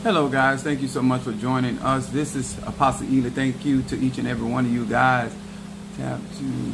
Hello, guys. Thank you so much for joining us. This is Apostle Ely. Thank you to each and every one of you guys. Tap to.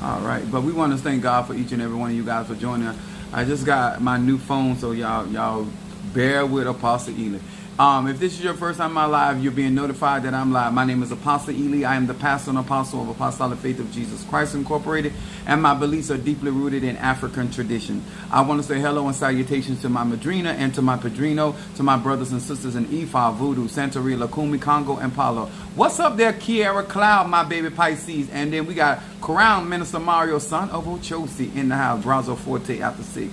All right, but we want to thank God for each and every one of you guys for joining us. I just got my new phone, so y'all bear with Apostle Ely. If this is your first time in my live, you're being notified that I'm live. My name is Apostle Ely. I am the pastor and apostle of Apostolic Faith of Jesus Christ Incorporated, and my beliefs are deeply rooted in African tradition. I want to say hello and salutations to my madrina and to my padrino, to my brothers and sisters in Ifa, Voodoo, Santeria, Lukumi, Congo, and Palo. What's up there, Kiara Cloud, my baby Pisces? And then we got Crown Minister Mario, son of Ochosi, in the house, Brazo Forte after 6.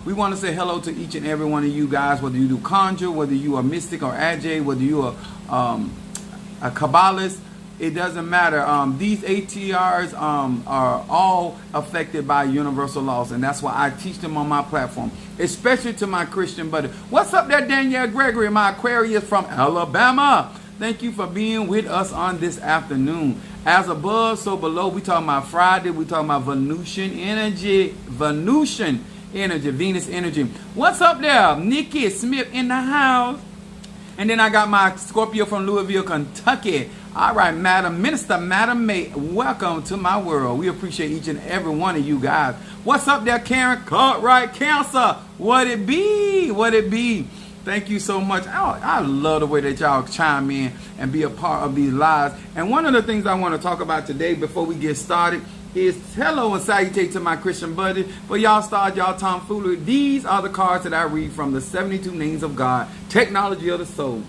We want to say hello to each and every one of you guys, whether you do conjure, whether you are mystic or Ajay, whether you are a Kabbalist, it doesn't matter. These ATRs are all affected by universal laws, and that's why I teach them on my platform, especially to my Christian buddy. What's up there, Danielle Gregory, my Aquarius from Alabama? Thank you for being with us on this afternoon. As above, so below. We talking about Friday. We talking about Venusian energy. Venus energy. What's up there? Nikki Smith in the house. And then I got my Scorpio from Louisville, Kentucky. All right, Madam Minister, Madam May, welcome to my world. We appreciate each and every one of you guys. What's up there, Karen Cartwright, Cancer? What it be? What it be? Thank you so much. I love the way that y'all chime in and be a part of these lives. And one of the things I want to talk about today before we get started is hello and salutate to my Christian buddy. For y'all start y'all tomfoolery, these are the cards that I read from the 72 Names of God, Technology of the Soul.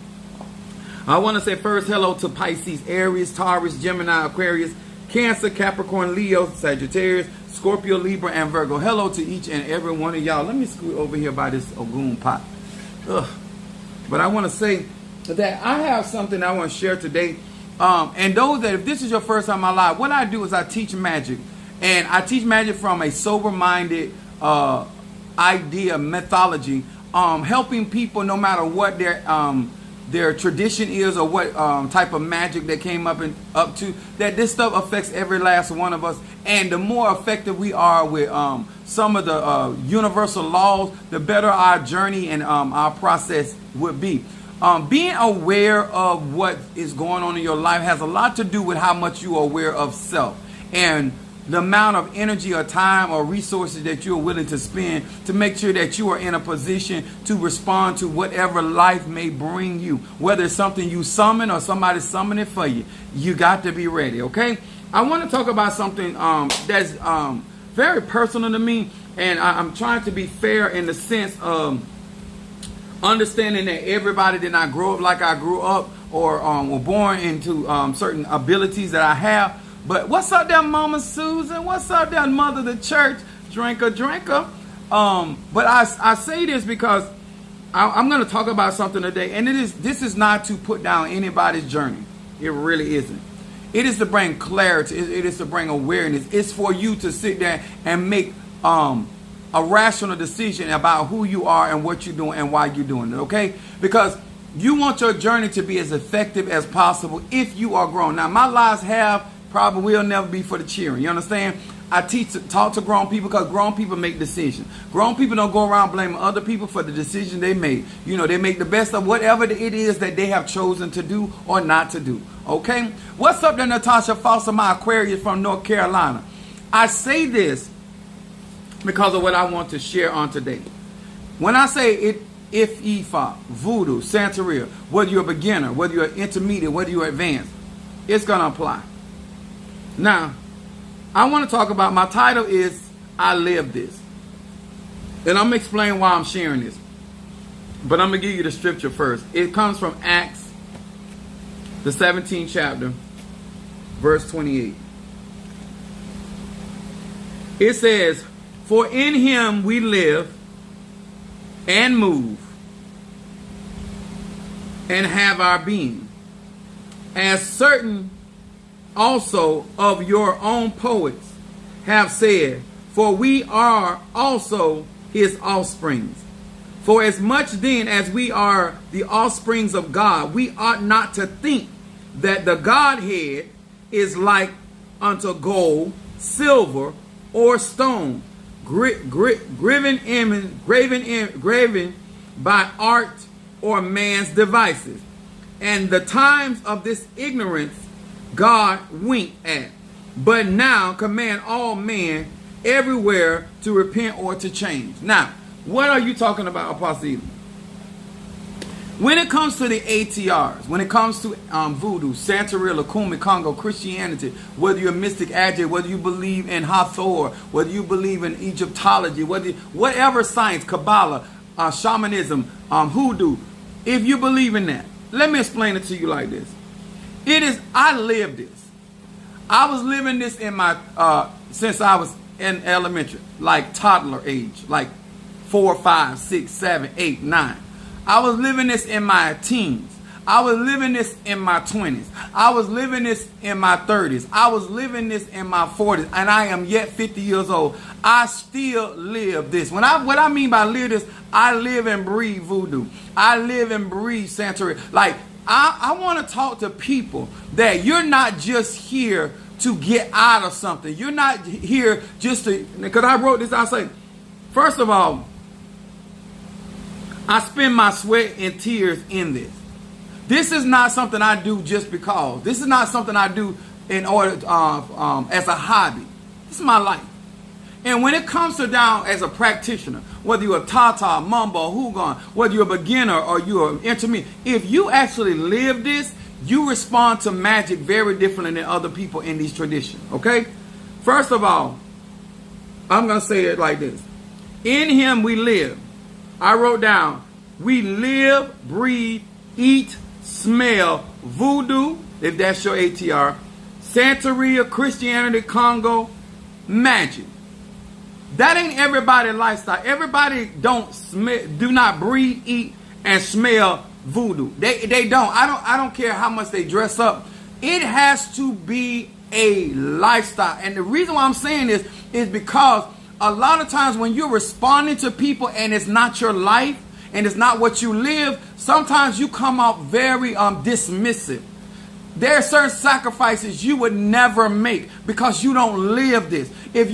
I want to say first hello to Pisces, Aries, Taurus, Gemini, Aquarius, Cancer, Capricorn, Leo, Sagittarius, Scorpio, Libra, and Virgo. Hello to each and every one of y'all. Let me scoot over here by this Ogun pot. Ugh. But I want to say that I have something I want to share today. And those that, if this is your first time in my life, what I do is I teach magic. And I teach magic from a sober-minded idea, methodology, helping people no matter what their tradition is or what type of magic they came up to, that this stuff affects every last one of us. And the more effective we are with some of the universal laws, the better our journey and our process would be. Being aware of what is going on in your life has a lot to do with how much you are aware of self and the amount of energy or time or resources that you're willing to spend to make sure that you are in a position to respond to whatever life may bring you. Whether it's something you summon or somebody summon it for you, you got to be ready, okay? I want to talk about something that's very personal to me, and I'm trying to be fair in the sense of understanding that everybody did not grow up like I grew up or were born into certain abilities that I have. But what's up there, Mama Susan? What's up there, Mother of the Church? Drinker. But I say this because I'm going to talk about something today. And this is not to put down anybody's journey. It really isn't. It is to bring clarity. It is to bring awareness. It's for you to sit there and make a rational decision about who you are and what you're doing and why you're doing it, okay? Because you want your journey to be as effective as possible if you are grown. Now, my lives probably will never be for the cheering. You understand? I talk to grown people because grown people make decisions. Grown people don't go around blaming other people for the decision they made. You know, they make the best of whatever it is that they have chosen to do or not to do, okay? What's up there, Natasha Foster, my Aquarius from North Carolina? I say this because of what I want to share on today. When I say it, if Ifa, Voodoo, Santeria, whether you're a beginner, whether you're intermediate, whether you're advanced, it's going to apply. Now, I want to talk about, my title is I Live This. And I'm going to explain why I'm sharing this. But I'm going to give you the scripture first. It comes from Acts, the 17th chapter, verse 28. It says, "For in him we live and move and have our being, as certain also of your own poets have said, for we are also his offsprings. For as much then as we are the offsprings of God, we ought not to think that the Godhead is like unto gold, silver, or stone, graven by art or man's devices. And the times of this ignorance God winked at, but now command all men everywhere to repent or to change. Now, what are you talking about, Apostle Eden? When it comes to the ATRs, when it comes to voodoo, Santeria, Lukumi, Congo, Christianity, whether you're a mystic adject, whether you believe in Hathor, whether you believe in Egyptology, whatever science, Kabbalah, shamanism, hoodoo, if you believe in that, let me explain it to you like this. I live this. I was living this in my, since I was in elementary, like toddler age, like 4, 5, 6, 7, 8, 9. I was living this in my teens. I was living this in my 20s. I was living this in my 30s. I was living this in my 40s. And I am yet 50 years old. I still live this. What I mean by live this, I live and breathe voodoo. I live and breathe Santeria. Like, I want to talk to people that you're not just here to get out of something. You're not here just to, because I wrote this, I say, first of all, I spend my sweat and tears in this. This is not something I do just because. This is not something I do in order as a hobby. This is my life. And when it comes to down as a practitioner, whether you're a Tata, Mumbo, Hugon, whether you're a beginner or you're an intermediate, if you actually live this, you respond to magic very differently than other people in these traditions. Okay? First of all, I'm going to say it like this. In him we live. I wrote down, we live, breathe, eat, smell, voodoo, if that's your ATR, Santeria, Christianity, Congo, magic. That ain't everybody's lifestyle. Everybody do not breathe, eat, and smell voodoo. They don't. I don't care how much they dress up. It has to be a lifestyle. And the reason why I'm saying this is because a lot of times when you're responding to people and it's not your life and it's not what you live, sometimes you come out very dismissive. There are certain sacrifices you would never make because you don't live this. If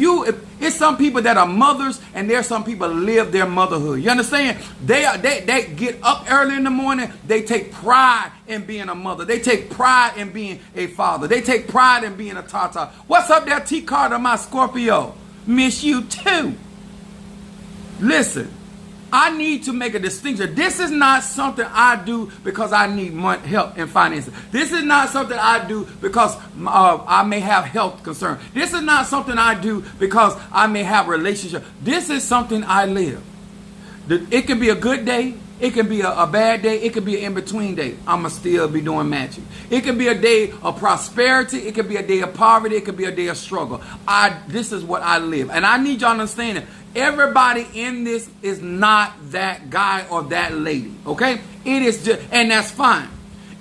it's some people that are mothers and there's some people that live their motherhood. You understand? They get up early in the morning. They take pride in being a mother. They take pride in being a father. They take pride in being a Tata. What's up there, T. Carter, my Scorpio? Miss you too. Listen. I need to make a distinction. This is not something I do because I need money, help and finances. This is not something I do because I may have health concern. This is not something I do because I may have a relationship. This is something I live. It can be a good day. It can be a bad day. It can be an in-between day. I'm going to still be doing magic. It can be a day of prosperity. It can be a day of poverty. It can be a day of struggle. This is what I live. And I need y'all to understand that everybody in this is not that guy or that lady. Okay? It is just, and that's fine.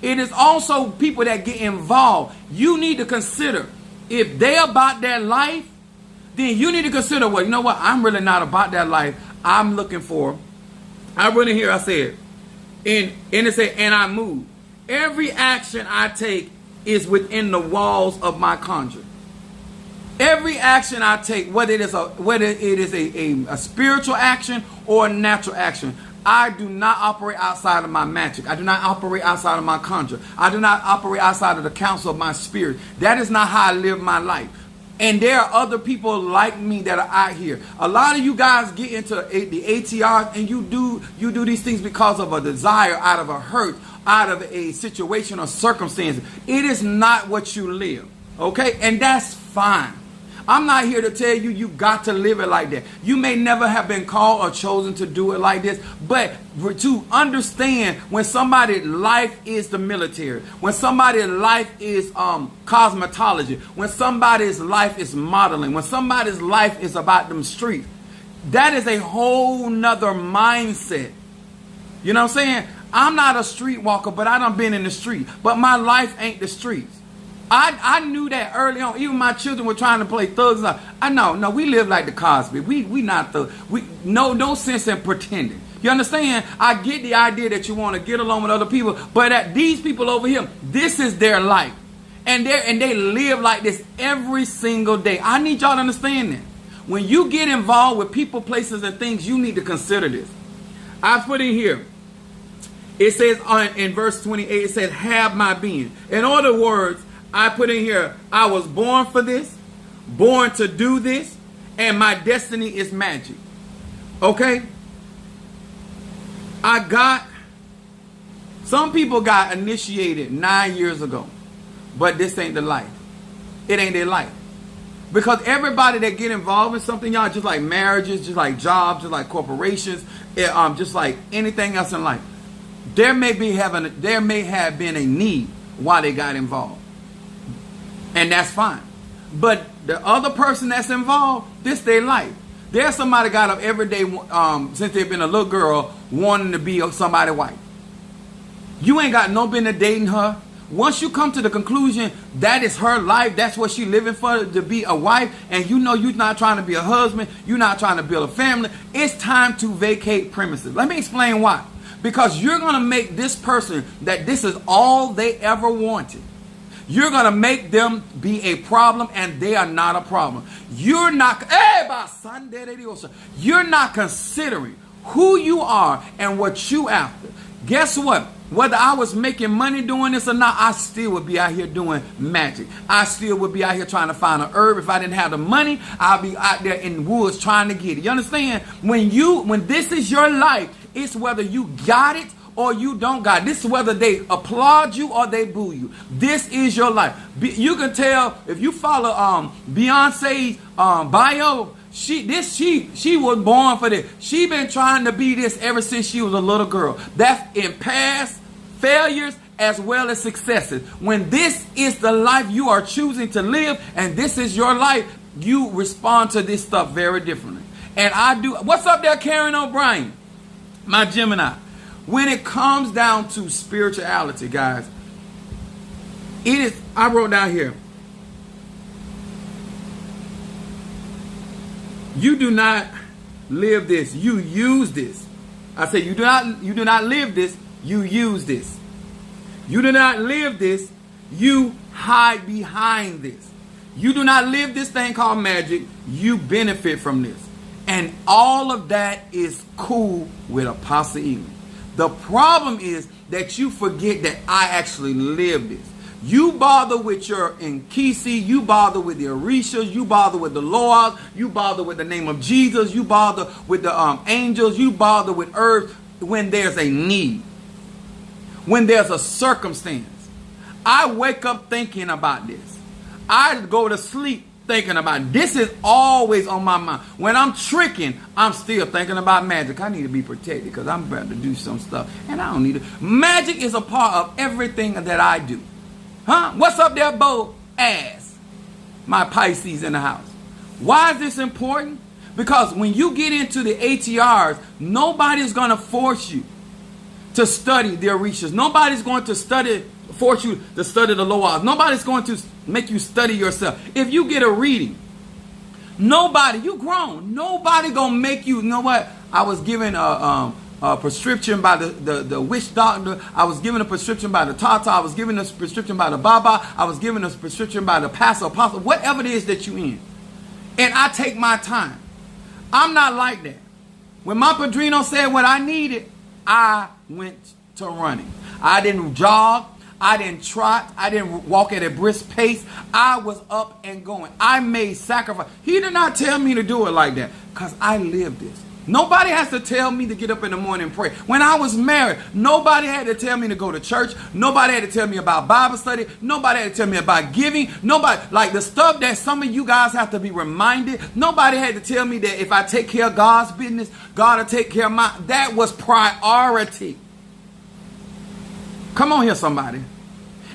It is also people that get involved. You need to consider if they're about that life, then you need to consider, well, you know what? I'm really not about that life. I'm looking for, I really hear I said, and it said, and I move. Every action I take is within the walls of my conjure. Every action I take, whether it is a spiritual action or a natural action, I do not operate outside of my magic. I do not operate outside of my conjure. I do not operate outside of the counsel of my spirit. That is not how I live my life. And there are other people like me that are out here. A lot of you guys get into the ATR and you do these things because of a desire, out of a hurt, out of a situation or circumstance. It is not what you live. Okay? And that's fine. I'm not here to tell you got to live it like that. You may never have been called or chosen to do it like this, but to understand when somebody's life is the military, when somebody's life is cosmetology, when somebody's life is modeling, when somebody's life is about them streets, that is a whole nother mindset. You know what I'm saying? I'm not a streetwalker, but I done been in the street. But my life ain't the streets. I knew that early on. Even my children were trying to play thugs. I know, no, we live like the Cosby. We not thugs. No sense in pretending. You understand? I get the idea that you want to get along with other people, but these people over here, this is their life, and they live like this every single day. I need y'all to understand that. when you get involved with people, places, and things, you need to consider this. I put in here, it says in verse 28, it says, have my being. In other words, I put in here, I was born for this, born to do this, and my destiny is magic. Okay? Some people got initiated 9 years ago, but this ain't the life. It ain't their life. Because everybody that get involved in something, y'all, just like marriages, just like jobs, just like corporations, just like anything else in life, there may have been a need why they got involved. And that's fine. But the other person that's involved, this their life. There's somebody got up every day since they've been a little girl wanting to be somebody's wife. You ain't got no business dating her. Once you come to the conclusion that is her life, that's what she living for, to be a wife, and you know you're not trying to be a husband, you're not trying to build a family, it's time to vacate premises. Let me explain why. Because you're going to make this person that this is all they ever wanted. You're going to make them be a problem, and they are not a problem. You're not considering who you are and what you after. Guess what? Whether I was making money doing this or not, I still would be out here doing magic. I still would be out here trying to find an herb. If I didn't have the money, I'll be out there in the woods trying to get it. You understand? When this is your life, it's whether you got it or you don't got it. This is whether they applaud you or they boo you. This is your life. You can tell if you follow Beyonce's bio. She was born for this. She been trying to be this ever since she was a little girl. That's in past failures as well as successes. When this is the life you are choosing to live, and this is your life, you respond to this stuff very differently. And I do. What's up there, Karen O'Brien? My Gemini. When it comes down to spirituality, guys, I wrote down here, you do not live this, you use this. I say you do not live this, you use this. You do not live this, you hide behind this. You do not live this thing called magic, you benefit from this. And all of that is cool with Apostle Ely. The problem is that you forget that I actually live this. You bother with your Nkisi, you bother with the Orishas, you bother with the Loas, you bother with the name of Jesus, you bother with the angels, you bother with earth when there's a need, when there's a circumstance. I wake up thinking about this. I go to sleep thinking about it. This is always on my mind. When I'm tricking, I'm still thinking about magic. I need to be protected because I'm about to do some stuff and I don't need it. Magic is a part of everything that I do. Huh? What's up there, Bo? Ass. My Pisces in the house. Why is this important? Because when you get into the ATRs, nobody's going to force you to study the Orishas. Nobody's going to force you to study the Loas. Nobody's going to make you study yourself. If you get a reading, you grown. Nobody going to make you know what? I was given a prescription by the witch doctor. I was given a prescription by the Tata. I was given a prescription by the Baba. I was given a prescription by the pastor, apostle, whatever it is that you in. And I take my time. I'm not like that. When my Padrino said what I needed, I went to running. I didn't jog. I didn't trot. I didn't walk at a brisk pace. I was up and going. I made sacrifice. He did not tell me to do it like that because I lived this. Nobody has to tell me to get up in the morning and pray. When I was married, nobody had to tell me to go to church. Nobody had to tell me about Bible study. Nobody had to tell me about giving. Nobody, like the stuff that some of you guys have to be reminded. Nobody had to tell me that if I take care of God's business, God will take care of mine. That was priority. Come on here, somebody.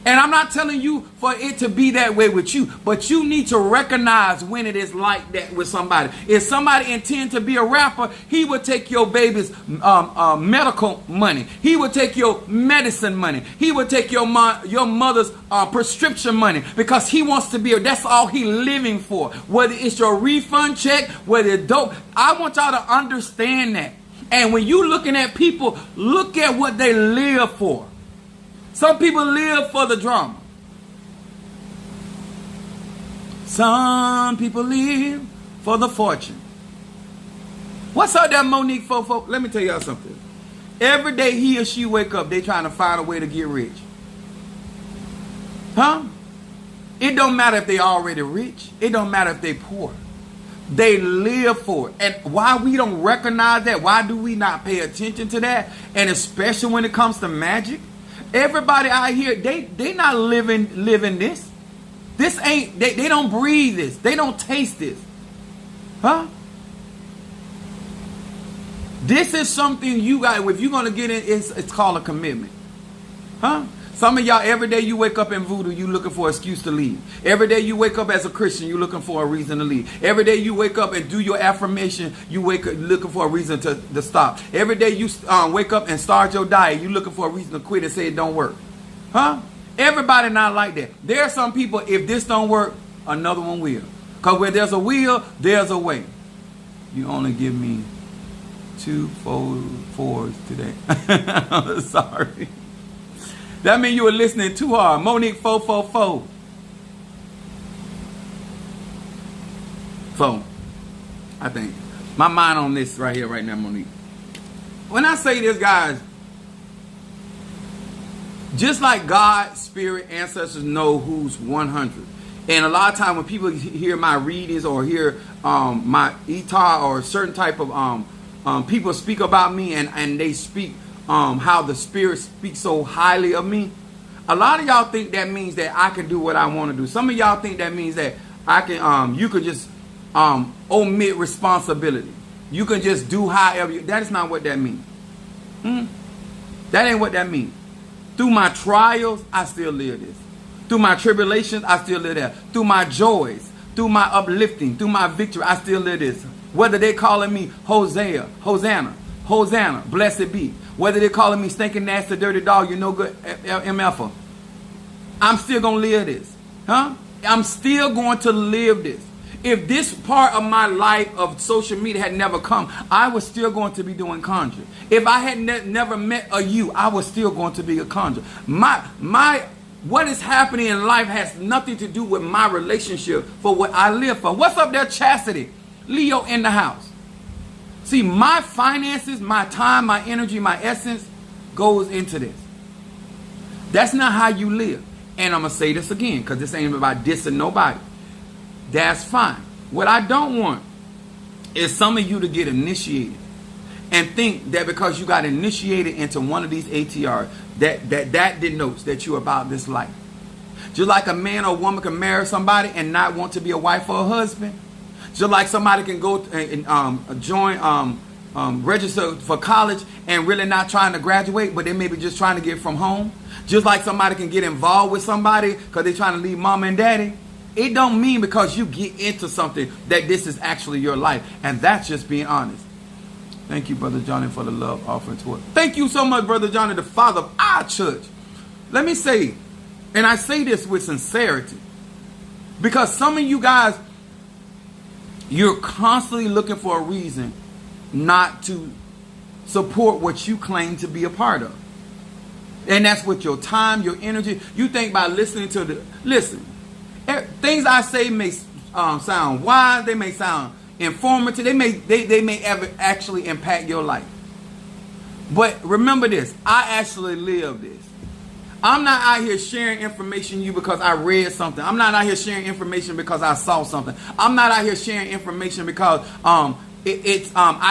And I'm not telling you for it to be that way with you, but you need to recognize when it is like that with somebody. If somebody intends to be a rapper, he would take your baby's medical money. He would take your medicine money. He would take your mother's prescription money because he wants to be, that's all he living for. Whether it's your refund check, whether it's dope. I want y'all to understand that. And when you looking at people, look at what they live for. Some people live for the drama. Some people live for the fortune. What's up there, Monique Fofo? Let me tell y'all something. Every day he or she wake up, they trying to find a way to get rich. Huh? It don't matter if they already rich. It don't matter if they poor. They live for it. And why we don't recognize that? Why do we not pay attention to that? And especially when it comes to magic, everybody out here, they not living this. This ain't, they don't breathe this. They don't taste this. Huh? This is something you got, if you're going to get in, it's called a commitment. Huh? Some of y'all, every day you wake up in voodoo, you looking for an excuse to leave. Every day you wake up as a Christian, you looking for a reason to leave. Every day you wake up and do your affirmation, you wake up looking for a reason to stop. Every day you wake up and start your diet, you looking for a reason to quit and say it don't work. Huh? Everybody not like that. There are some people, if this don't work, another one will. Because where there's a will, there's a way. You only give me 2 4s today. I'm sorry. That means you were listening too hard. Monique 444. 4. I think. My mind on this right here, right now, Monique. When I say this, guys, just like God, spirit, ancestors know who's 100. And a lot of time when people hear my readings or hear my itar or certain type of people speak about me and they speak how the spirit speaks so highly of me. A lot of y'all think that means that I can do what I want to do. Some of y'all think that means that I can you can just omit responsibility. You can just do however that is not what that means. That ain't what that means. Through my trials, I still live this. Through my tribulations, I still live that. Through my joys, through my uplifting, through my victory, I still live this. Whether they calling me Hosea, Hosanna, blessed be. Whether they're calling me stinking nasty dirty dog, you no good MFer. I'm still going to live this. Huh? I'm still going to live this. If this part of my life of social media had never come, I was still going to be doing conjure. If I had never met you, I was still going to be a conjure. What is happening in life has nothing to do with my relationship for what I live for. What's up there, Chastity? Leo in the house. See, my finances, my time, my energy, my essence goes into this. That's not how you live. And I'm going to say this again because this ain't about dissing nobody. That's fine. What I don't want is some of you to get initiated and think that because you got initiated into one of these ATRs, that denotes that you're about this life. Just like a man or woman can marry somebody and not want to be a wife or a husband. Just like somebody can go and join, register for college and really not trying to graduate, but they may be just trying to get from home. Just like somebody can get involved with somebody because they're trying to leave mom and daddy. It don't mean because you get into something that this is actually your life. And that's just being honest. Thank you, Brother Johnny, for the love offering to us. Thank you so much, Brother Johnny, the father of our church. Let me say, and I say this with sincerity, because some of you guys, you're constantly looking for a reason not to support what you claim to be a part of. And that's with your time, your energy. You think by listening to things I say may sound wise, they may sound informative, they may ever actually impact your life. But remember this, I actually live this. I'm not out here sharing information with you because I read something. I'm not out here sharing information because I saw something. I'm not out here sharing information because I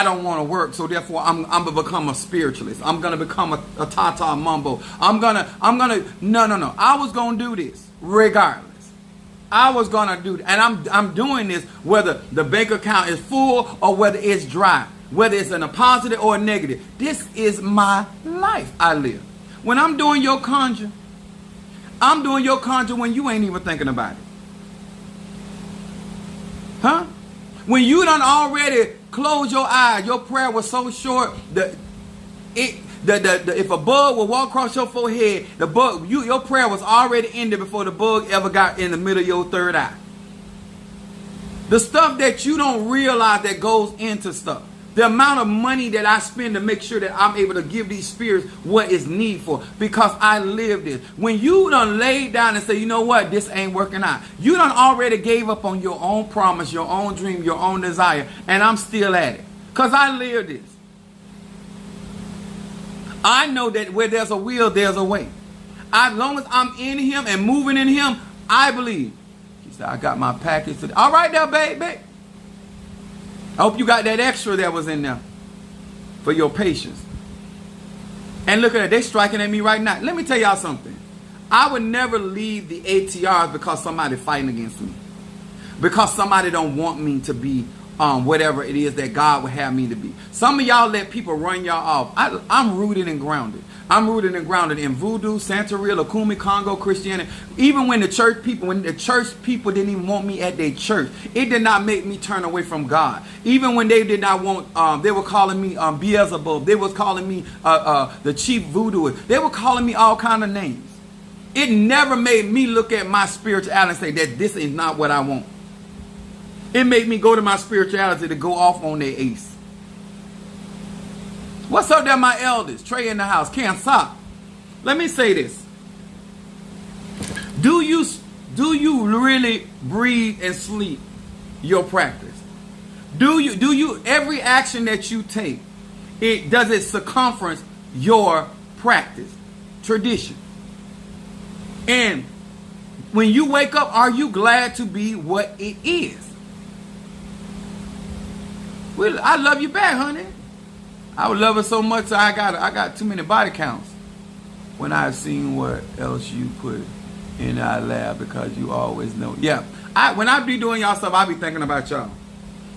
don't want to work, so therefore I'm gonna become a spiritualist. I'm gonna become a Tata Mumbo. No. I was gonna do this regardless. I was gonna do that, and I'm doing this whether the bank account is full or whether it's dry, whether it's in a positive or a negative. This is my life I live. When I'm doing your conjure, I'm doing your conjure when you ain't even thinking about it. Huh? When you done already closed your eyes, your prayer was so short that if a bug would walk across your forehead, your prayer was already ended before the bug ever got in the middle of your third eye. The stuff that you don't realize that goes into stuff. The amount of money that I spend to make sure that I'm able to give these spirits what is need for, because I live this. When you done laid down and say, you know what, this ain't working out, you done already gave up on your own promise, your own dream, your own desire, and I'm still at it because I live this. I know that where there's a will, there's a way. As long as I'm in him and moving in him, I believe. He said, I got my package today. All right there, baby. I hope you got that extra that was in there for your patience. And look at that. They're striking at me right now. Let me tell y'all something. I would never leave the ATRs because somebody fighting against me. Because somebody don't want me to be whatever it is that God would have me to be. Some of y'all let people run y'all off. I'm rooted and grounded. I'm rooted and grounded in voodoo, Santeria, Lukumi, Congo, Christianity. Even when the church people didn't even want me at their church, it did not make me turn away from God. Even when they did not want, they were calling me Beelzebub. They was calling me the chief voodooist. They were calling me all kind of names. It never made me look at my spirituality and say that this is not what I want. It made me go to my spirituality to go off on their ace. What's up there, my elders? Trey in the house. Can't stop. Let me say this. Do you really breathe and sleep your practice? Do you every action that you take, does it circumference your practice, tradition? And when you wake up, are you glad to be what it is? Well, I love you back, honey. I would love it so much I got too many body counts when I've seen what else you put in our lab, because you always know. Yeah, when I be doing y'all stuff, I be thinking about y'all.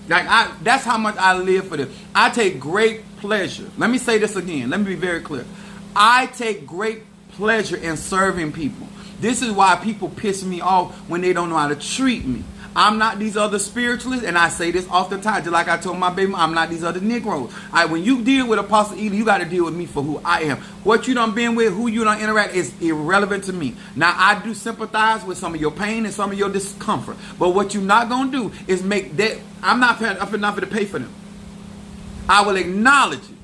That's how much I live for this. I take great pleasure. Let me say this again. Let me be very clear. I take great pleasure in serving people. This is why people piss me off when they don't know how to treat me. I'm not these other spiritualists, and I say this oftentimes, just like I told my baby, I'm not these other Negroes. When you deal with Apostle Ely, you got to deal with me for who I am. What you done been with, who you done interact is irrelevant to me. Now, I do sympathize with some of your pain and some of your discomfort, but what you're not going to do is make that, I'm not going to pay for them. I will acknowledge it.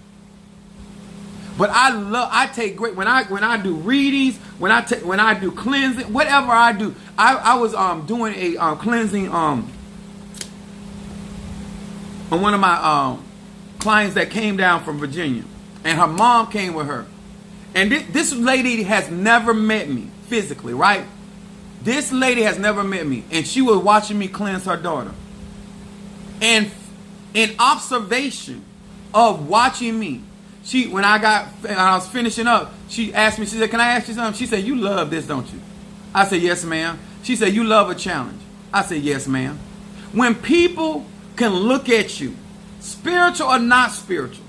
But I take great, when I do readings, when I do cleansing, whatever I do. I was doing a cleansing on one of my clients that came down from Virginia, and her mom came with her. And this lady has never met me physically, right? This lady has never met me, and she was watching me cleanse her daughter. And in observation of watching me, when I was finishing up, she asked me, she said, can I ask you something? She said, you love this, don't you? I said, yes, ma'am. She said, you love a challenge. I said, yes, ma'am. When people can look at you, spiritual or not spiritual,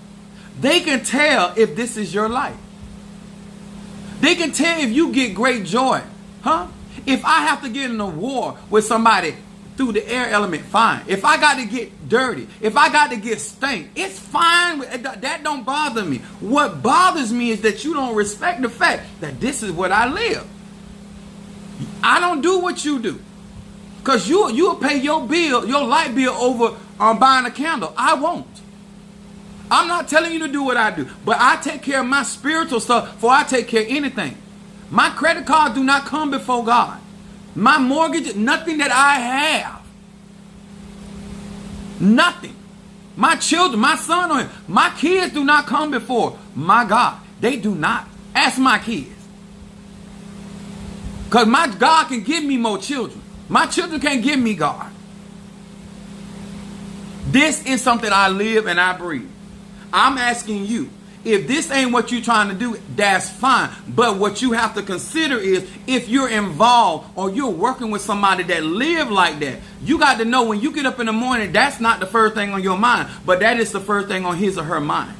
they can tell if this is your life. They can tell if you get great joy. Huh? If I have to get in a war with somebody through the air element, fine. If I got to get dirty, if I got to get stank, it's fine. That don't bother me. What bothers me is that you don't respect the fact that this is what I live. I don't do what you do. Because you'll pay your bill, your light bill over buying a candle. I won't. I'm not telling you to do what I do. But I take care of my spiritual stuff before I take care of anything. My credit card do not come before God. My mortgage, nothing that I have. Nothing. My children, my son, my kids do not come before my God. They do not. Ask my kids. Because my God can give me more children. My children can't give me God. This is something I live and I breathe. I'm asking you, if this ain't what you're trying to do, that's fine. But what you have to consider is if you're involved or you're working with somebody that live like that, you got to know when you get up in the morning, that's not the first thing on your mind, but that is the first thing on his or her mind.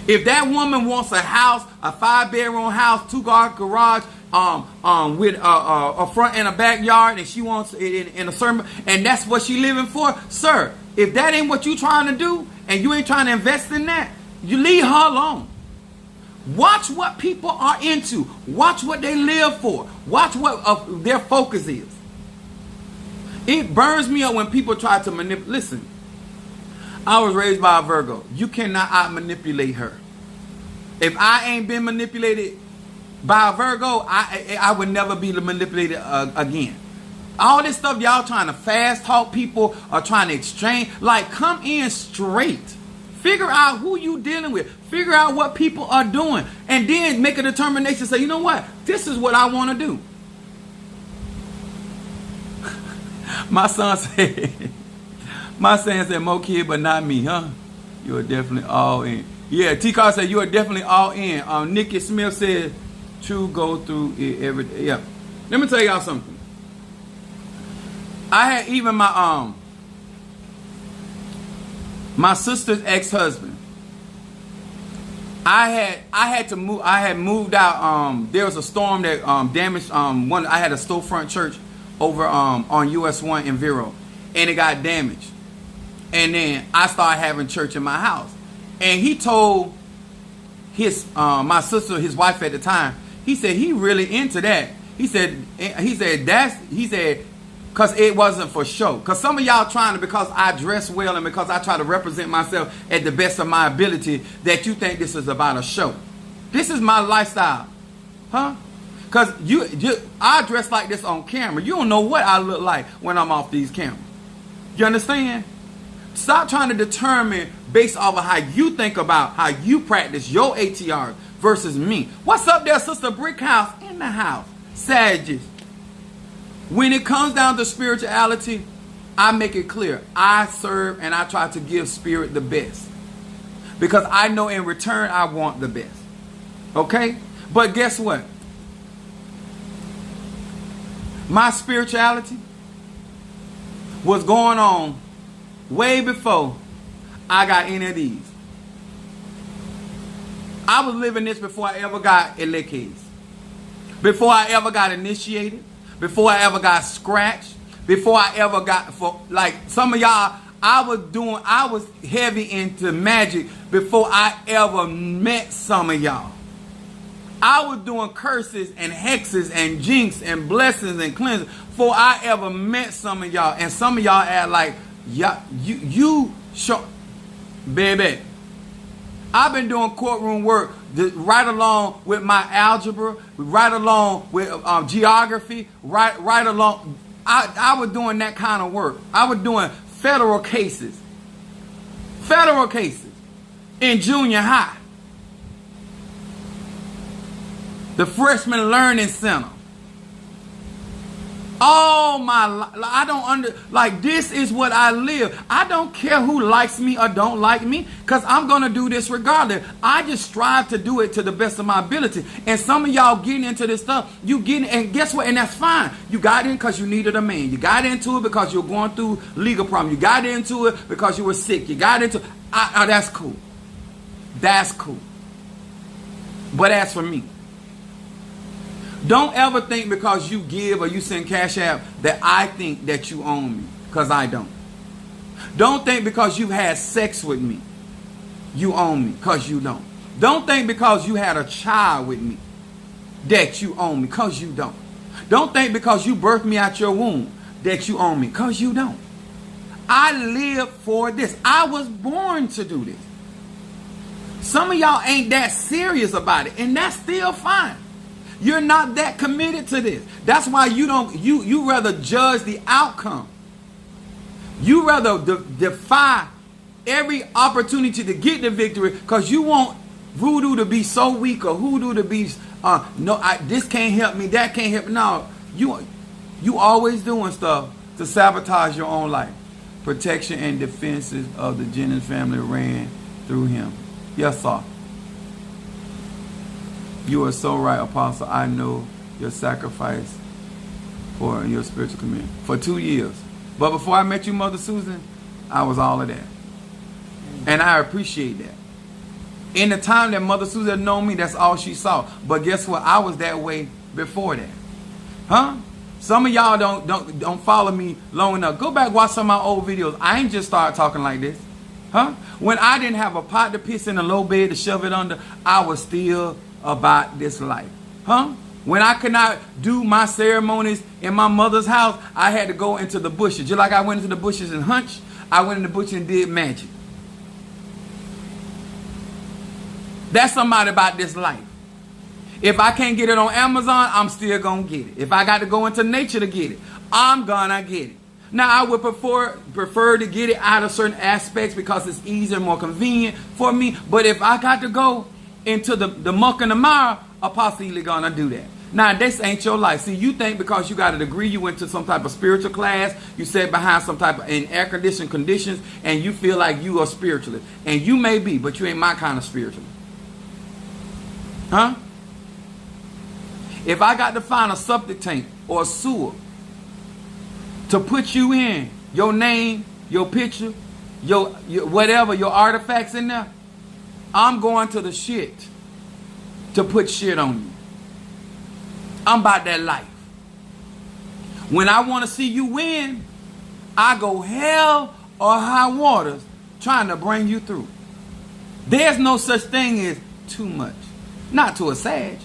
If that woman wants a house, a 5-bedroom house, 2-car garage, with a front and a backyard, and she wants it in a certain, and that's what she living for, sir. If that ain't what you trying to do, and you ain't trying to invest in that, you leave her alone. Watch what people are into. Watch what they live for. Watch what their focus is. It burns me up when people try to manipulate. Listen, I was raised by a Virgo. You cannot out-manipulate her. If I ain't been manipulated by a Virgo, I would never be manipulated again. All this stuff y'all trying to fast talk people or trying to exchange, like, come in straight. Figure out who you dealing with. Figure out what people are doing. And then make a determination. Say, you know what? This is what I want to do. My son said, more kid, but not me, huh? You are definitely all in. Yeah, T-Car said, you are definitely all in. Nikki Smith said, true, go through it every day. Yeah. Let me tell y'all something. I had even my sister's ex-husband. I had to move. I had moved out. There was a storm that damaged one. I had a storefront church over on US 1 in Vero, and it got damaged. And then I started having church in my house. And he told his my sister, his wife at the time, he said he really into that. He said because it wasn't for show. Because some of y'all trying to, because I dress well and because I try to represent myself at the best of my ability, that you think this is about a show. This is my lifestyle. Huh? Because I dress like this on camera. You don't know what I look like when I'm off these cameras. You understand? Stop trying to determine based off of how you think about how you practice your ATR versus me. What's up there, Sister Brickhouse in the house? Sages. When it comes down to spirituality, I make it clear. I serve and I try to give spirit the best. Because I know in return I want the best. Okay? But guess what? My spirituality was going on way before I got any of these. I was living this before I ever got elecades. Before I ever got initiated. Before I ever got scratched. Before I ever got, for like some of y'all, I was heavy into magic before I ever met some of y'all. I was doing curses and hexes and jinx and blessings and cleansing before I ever met some of y'all. And some of y'all act like, yeah, you show, baby. I've been doing courtroom work right along with my algebra, right along with geography, right along. I was doing that kind of work. I was doing federal cases in junior high. The Freshman Learning Center. All my life, I don't this is what I live. I don't care who likes me or don't like me, because I'm going to do this regardless. I just strive to do it to the best of my ability. And some of y'all getting into this stuff, and guess what? And that's fine. You got in because you needed a man. You got into it because you were going through legal problems. You got into it because you were sick. You got into it. That's cool. That's cool. But as for me, don't ever think because you give or you send Cash App that I think that you own me, because I don't. Don't think because you've had sex with me you own me, because you don't. Don't think because you had a child with me that you own me, because you don't. Don't think because you birthed me out your womb that you own me, because you don't. I live for this. I was born to do this. Some of y'all ain't that serious about it, and that's still fine. You're not that committed to this. That's why you rather judge the outcome. You rather defy every opportunity to get the victory because you want voodoo to be so weak or hoodoo to be, this can't help me, that can't help me. No, you always doing stuff to sabotage your own life. Protection and defenses of the Jennings family ran through him. Yes, sir. You are so right, Apostle. I know your sacrifice for your spiritual community for 2 years. But before I met you, Mother Susan, I was all of that. And I appreciate that. In the time that Mother Susan known me, that's all she saw. But guess what? I was that way before that. Huh? Some of y'all don't follow me long enough. Go back, watch some of my old videos. I ain't just started talking like this. Huh? When I didn't have a pot to piss in a low bed to shove it under, I was still about this life. Huh? When I could not do my ceremonies in my mother's house, I had to go into the bushes. Just like I went into the bushes and hunched, I went in the bushes and did magic. That's somebody about this life. If I can't get it on Amazon, I'm still going to get it. If I got to go into nature to get it, I'm going to get it. Now, I would prefer to get it out of certain aspects because it's easier and more convenient for me. But if I got to go into the muck and the mire, I'm possibly going to do that. Now, this ain't your life. See, you think because you got a degree, you went to some type of spiritual class, you sat behind some type of in air-conditioned conditions, and you feel like you are spiritualist. And you may be, but you ain't my kind of spiritualist. Huh? If I got to find a septic tank or a sewer to put you in, your name, your picture, your whatever, your artifacts in there, I'm going to the shit to put shit on you. I'm about that life. When I want to see you win, I go hell or high waters trying to bring you through. There's no such thing as too much. Not to a Sag.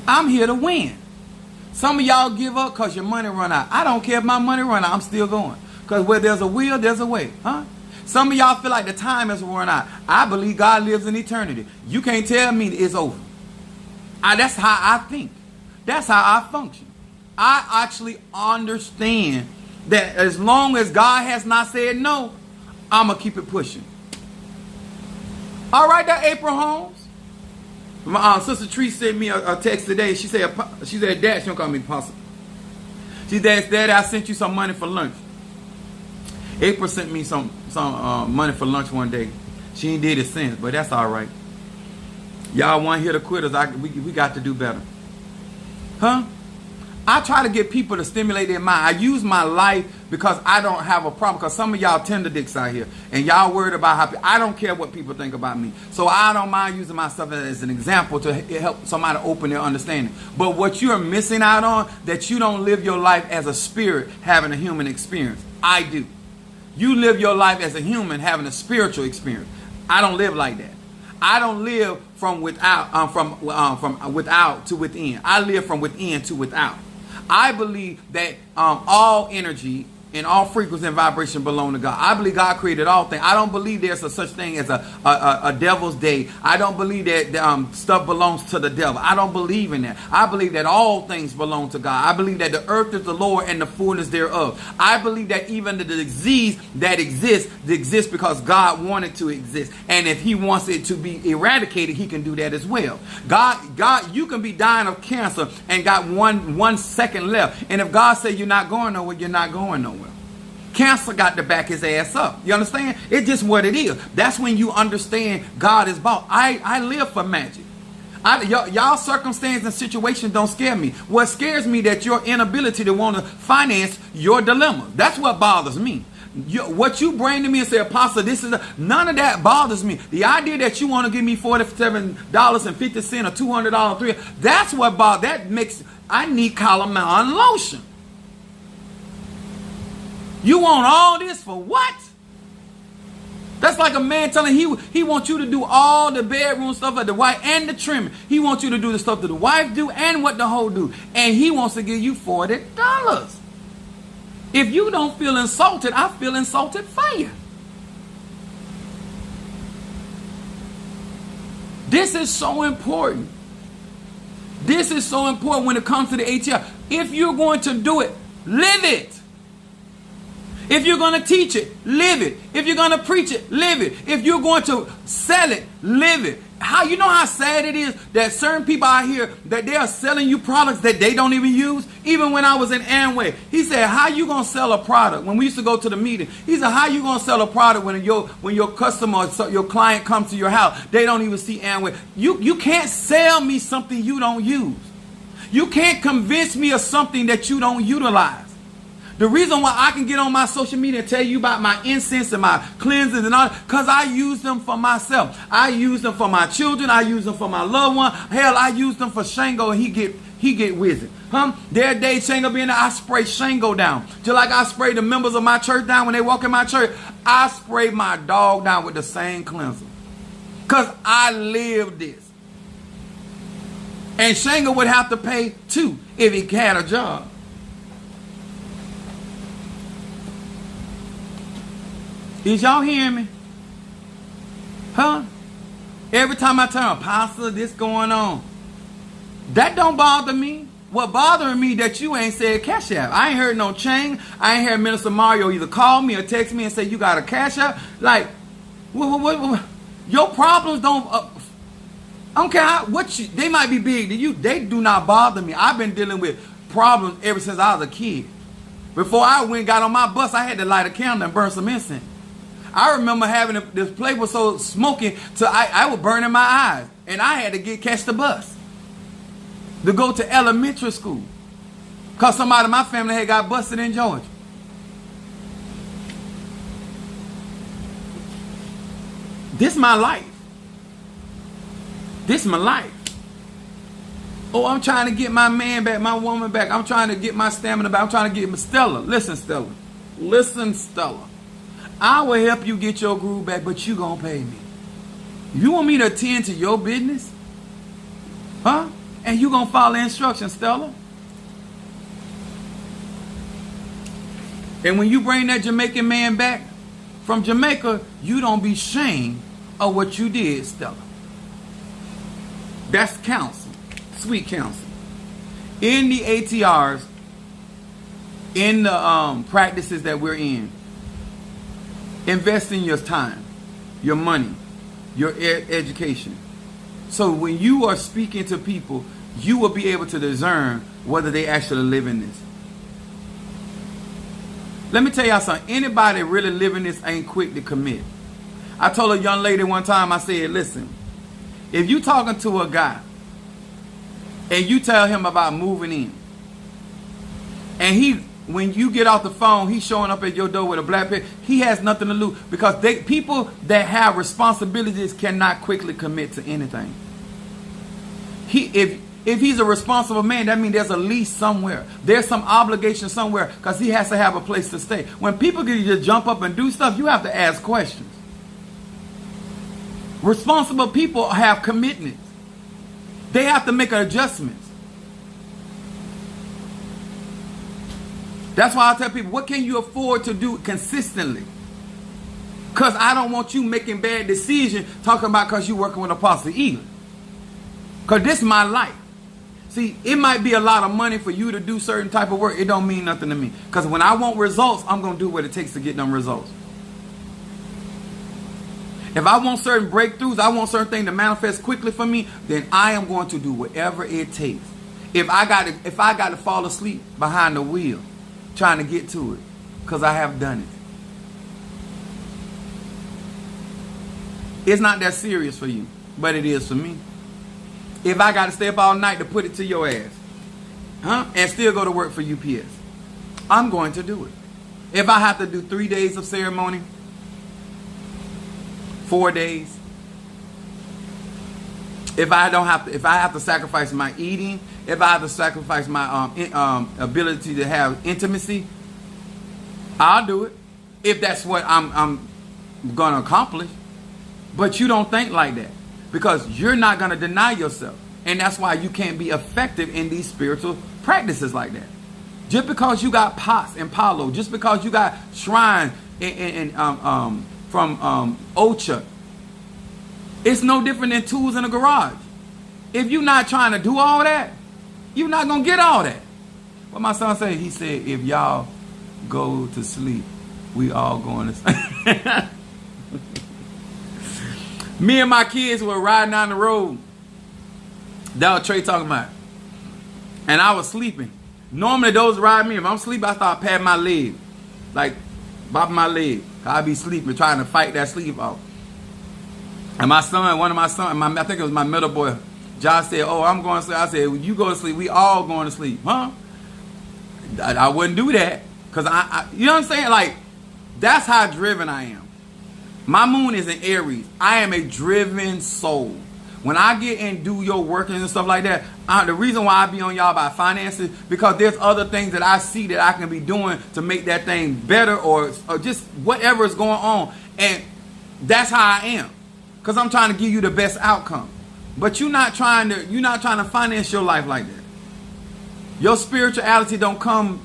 I'm here to win. Some of y'all give up because your money run out. I don't care if my money run out. I'm still going. Because where there's a will, there's a way. Huh? Some of y'all feel like the time has run out. I believe God lives in eternity. You can't tell me it's over. That's how I think. That's how I function. I actually understand that as long as God has not said no, I'm going to keep it pushing. All right, there, April Holmes. My sister Tree sent me a text today. She said, Dad, she don't call me Apostle. She said, Dad, I sent you some money for lunch. April sent me some money for lunch one day. She ain't did it since, but that's all right. Y'all want to hear the quitters. We got to do better. Huh? I try to get people to stimulate their mind. I use my life because I don't have a problem. Because some of y'all tender dicks out here. And y'all worried about how I don't care what people think about me. So I don't mind using myself as an example to help somebody open their understanding. But what you're missing out on, that you don't live your life as a spirit having a human experience. I do. You live your life as a human having a spiritual experience. I don't live like that. I don't live from without to within. I live from within to without. I believe that all energy and all frequency and vibration belong to God. I believe God created all things. I don't believe there's a such thing as a devil's day. I don't believe that stuff belongs to the devil. I don't believe in that. I believe that all things belong to God. I believe that the earth is the Lord and the fullness thereof. I believe that even the disease that exists because God wanted to exist. And if he wants it to be eradicated, he can do that as well. God, you can be dying of cancer and got one second left. And if God said you're not going nowhere, you're not going nowhere. Cancer got to back his ass up. You understand? It's just what it is. That's when you understand God is boss. I live for magic. Y'all circumstances and situations don't scare me. What scares me that your inability to want to finance your dilemma. That's what bothers me. What you bring to me and say, Apostle, none of that bothers me. The idea that you want to give me $47.50 or $200, that's what that makes. I need calamine lotion. You want all this for what? That's like a man telling he wants you to do all the bedroom stuff at the wife and the trimming. He wants you to do the stuff that the wife do and what the hoe do. And he wants to give you $40. If you don't feel insulted, I feel insulted for you. This is so important. This is so important when it comes to the ATL. If you're going to do it, live it. If you're going to teach it, live it. If you're going to preach it, live it. If you're going to sell it, live it. You know how sad it is that certain people out here that they are selling you products that they don't even use? Even when I was in Amway, he said, how you going to sell a product? When we used to go to the meeting, he said, how you going to sell a product when your customer, your client comes to your house, they don't even see Amway? You can't sell me something you don't use. You can't convince me of something that you don't utilize. The reason why I can get on my social media and tell you about my incense and my cleansings and all, because I use them for myself. I use them for my children. I use them for my loved one. Hell, I use them for Shango and he get wizard. Their day Shango being there, I spray Shango down. Just like I spray the members of my church down when they walk in my church. I spray my dog down with the same cleanser. Because I live this. And Shango would have to pay too if he had a job. Is y'all hearing me? Huh? Every time I turn, Apostle, this going on. That don't bother me. What bothering me that you ain't said Cash App. I ain't heard no chain. I ain't heard Minister Mario either call me or text me and say you got a Cash App. Like, what, your problems don't. I don't care how, they might be big to you. They do not bother me. I've been dealing with problems ever since I was a kid. Before I went and got on my bus, I had to light a candle and burn some incense. I remember having this place was so smoky, so I would burn in my eyes, and I had to catch the bus to go to elementary school because somebody in my family had got busted in Georgia. This my life. This my life. Oh, I'm trying to get my man back, my woman back. I'm trying to get my stamina back. I'm trying to get my Stella. Listen, Stella. Listen, Stella. I will help you get your groove back, but you gonna pay me. You want me to attend to your business? Huh? And you gonna follow instructions, Stella? And when you bring that Jamaican man back from Jamaica, you don't be ashamed of what you did, Stella. That's counsel. Sweet counsel. In the ATRs, in the practices that we're in, invest in your time, your money, your education. So when you are speaking to people, you will be able to discern whether they actually live in this. Let me tell y'all something. Anybody really living this ain't quick to commit. I told a young lady one time, I said, listen, if you talking to a guy and you tell him about moving in, and when you get off the phone, he's showing up at your door with a black pen, he has nothing to lose, because people that have responsibilities cannot quickly commit to anything. If he's a responsible man, that means there's a lease somewhere. There's some obligation somewhere, because he has to have a place to stay. When people get you to jump up and do stuff, you have to ask questions. Responsible people have commitments. They have to make adjustments. That's why I tell people, what can you afford to do consistently? Because I don't want you making bad decisions talking about because you're working with Apostle either. Because this is my life. See, it might be a lot of money for you to do certain type of work. It don't mean nothing to me. Because when I want results, I'm going to do what it takes to get them results. If I want certain breakthroughs, I want certain things to manifest quickly for me, then I am going to do whatever it takes. If I got to fall asleep behind the wheel trying to get to it, because I have done it. It's not that serious for you, but it is for me. If I got to stay up all night to put it to your ass, and still go to work for UPS, I'm going to do it. If I have to do 3 days of ceremony, 4 days, if I have to sacrifice my eating, if I have to sacrifice my ability to have intimacy, I'll do it. If that's what I'm going to accomplish. But you don't think like that, because you're not going to deny yourself. And that's why you can't be effective in these spiritual practices like that. Just because you got pots and palo, just because you got shrine from Ocha, it's no different than tools in a garage. If you're not trying to do all that, you're not going to get all that. What my son said, he said, if y'all go to sleep, we all going to sleep. Me and my kids were riding down the road. That was Trey talking about. And I was sleeping. Normally those ride me. If I'm sleeping, I start patting my leg. Like, bopping my leg. I be sleeping, trying to fight that sleep off. And my son, one of my sons, I think it was my middle boy, Josh said, oh, I'm going to sleep. I said, when you go to sleep, we all going to sleep. Huh? I wouldn't do that. Because you know what I'm saying? Like, that's how driven I am. My moon is in Aries. I am a driven soul. When I get and do your work and stuff like that, the reason why I be on y'all about finances, because there's other things that I see that I can be doing to make that thing better, or just whatever is going on. And that's how I am. Because I'm trying to give you the best outcome. But you're not trying to finance your life like that. Your spirituality don't come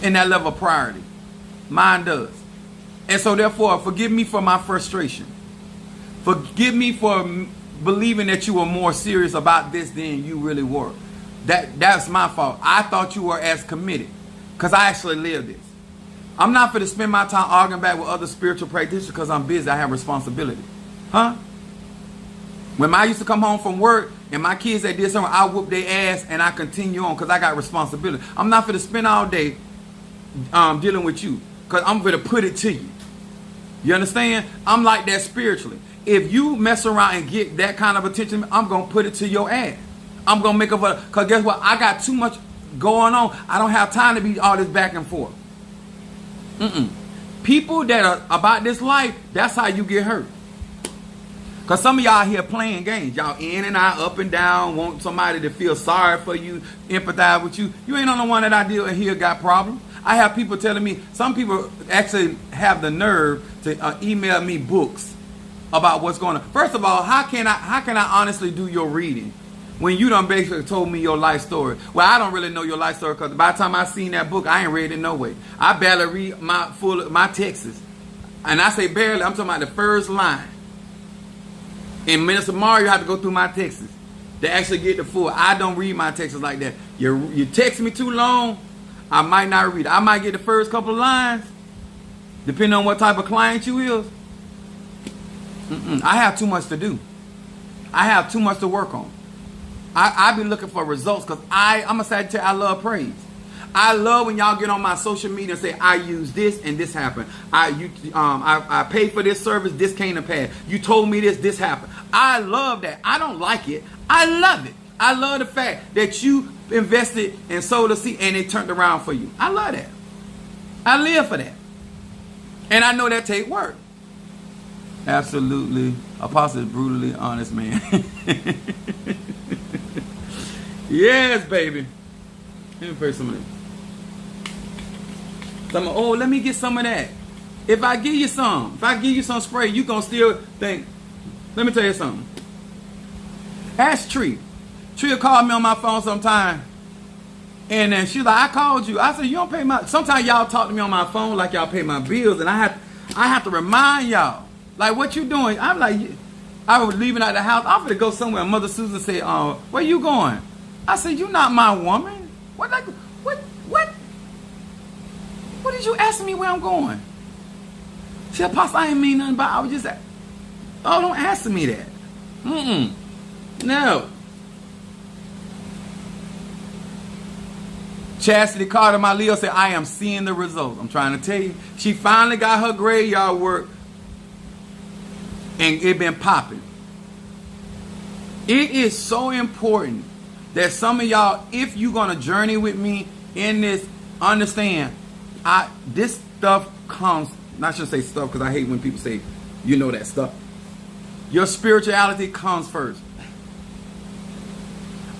in that level of priority. Mine does. And so therefore, forgive me for my frustration. Forgive me for believing that you were more serious about this than you really were. That's my fault. I thought you were as committed, because I actually live this. I'm not going to spend my time arguing back with other spiritual practitioners because I'm busy. I have responsibility. Huh? When I used to come home from work and my kids that did something, I whoop their ass and I continue on because I got responsibility. I'm not going to spend all day dealing with you because I'm going to put it to you. You understand? I'm like that spiritually. If you mess around and get that kind of attention, I'm going to put it to your ass. I'm going to make up for it. Because guess what? I got too much going on. I don't have time to be all this back and forth. People that are about this life, that's how you get hurt. Because some of y'all here playing games. Y'all in and out, up and down, want somebody to feel sorry for you, empathize with you. You ain't on the one that I deal with here got problems. I have people telling me, some people actually have the nerve to email me books about what's going on. First of all, how can I honestly do your reading when you done basically told me your life story? Well, I don't really know your life story because by the time I seen that book, I ain't read it no way. I barely read my texts. And I say barely, I'm talking about the first line. And Minister Mario had to go through my texts to actually get the full. I don't read my texts like that. You text me too long, I might not read it. I might get the first couple of lines, depending on what type of client you is. I have too much to do. I have too much to work on. I be looking for results because I'm a Sagittarius. I love praise. I love when y'all get on my social media and say, I use this and this happened. I paid for this service, this came to pass. You told me this happened. I love that. I don't like it. I love it. I love the fact that you invested and sowed a seed and it turned around for you. I love that. I live for that. And I know that take work. Absolutely. Apostle is brutally honest, man. Yes, baby. Let me pray some of that. Let me get some of that. If I give you some spray, you gonna still think. Let me tell you something. Ask Tree. Tree will call me on my phone sometime. And then she's like, I called you. I said, you don't pay my. Sometimes y'all talk to me on my phone like y'all pay my bills. And I have to remind y'all. Like, what you doing? I'm like, I was leaving out the house. I'm gonna go somewhere. Mother Susan said, where you going? I said, you not my woman. What did you ask me where I'm going? She said, Apostle, I ain't mean nothing, but I was just, don't ask me that. No. Chastity Carter, my Leo, said, I am seeing the results. I'm trying to tell you. She finally got her graveyard work and it been popping. It is so important that some of y'all, if you're going to journey with me in this, understand, this stuff comes, not should say stuff because I hate when people say, you know that stuff. Your spirituality comes first.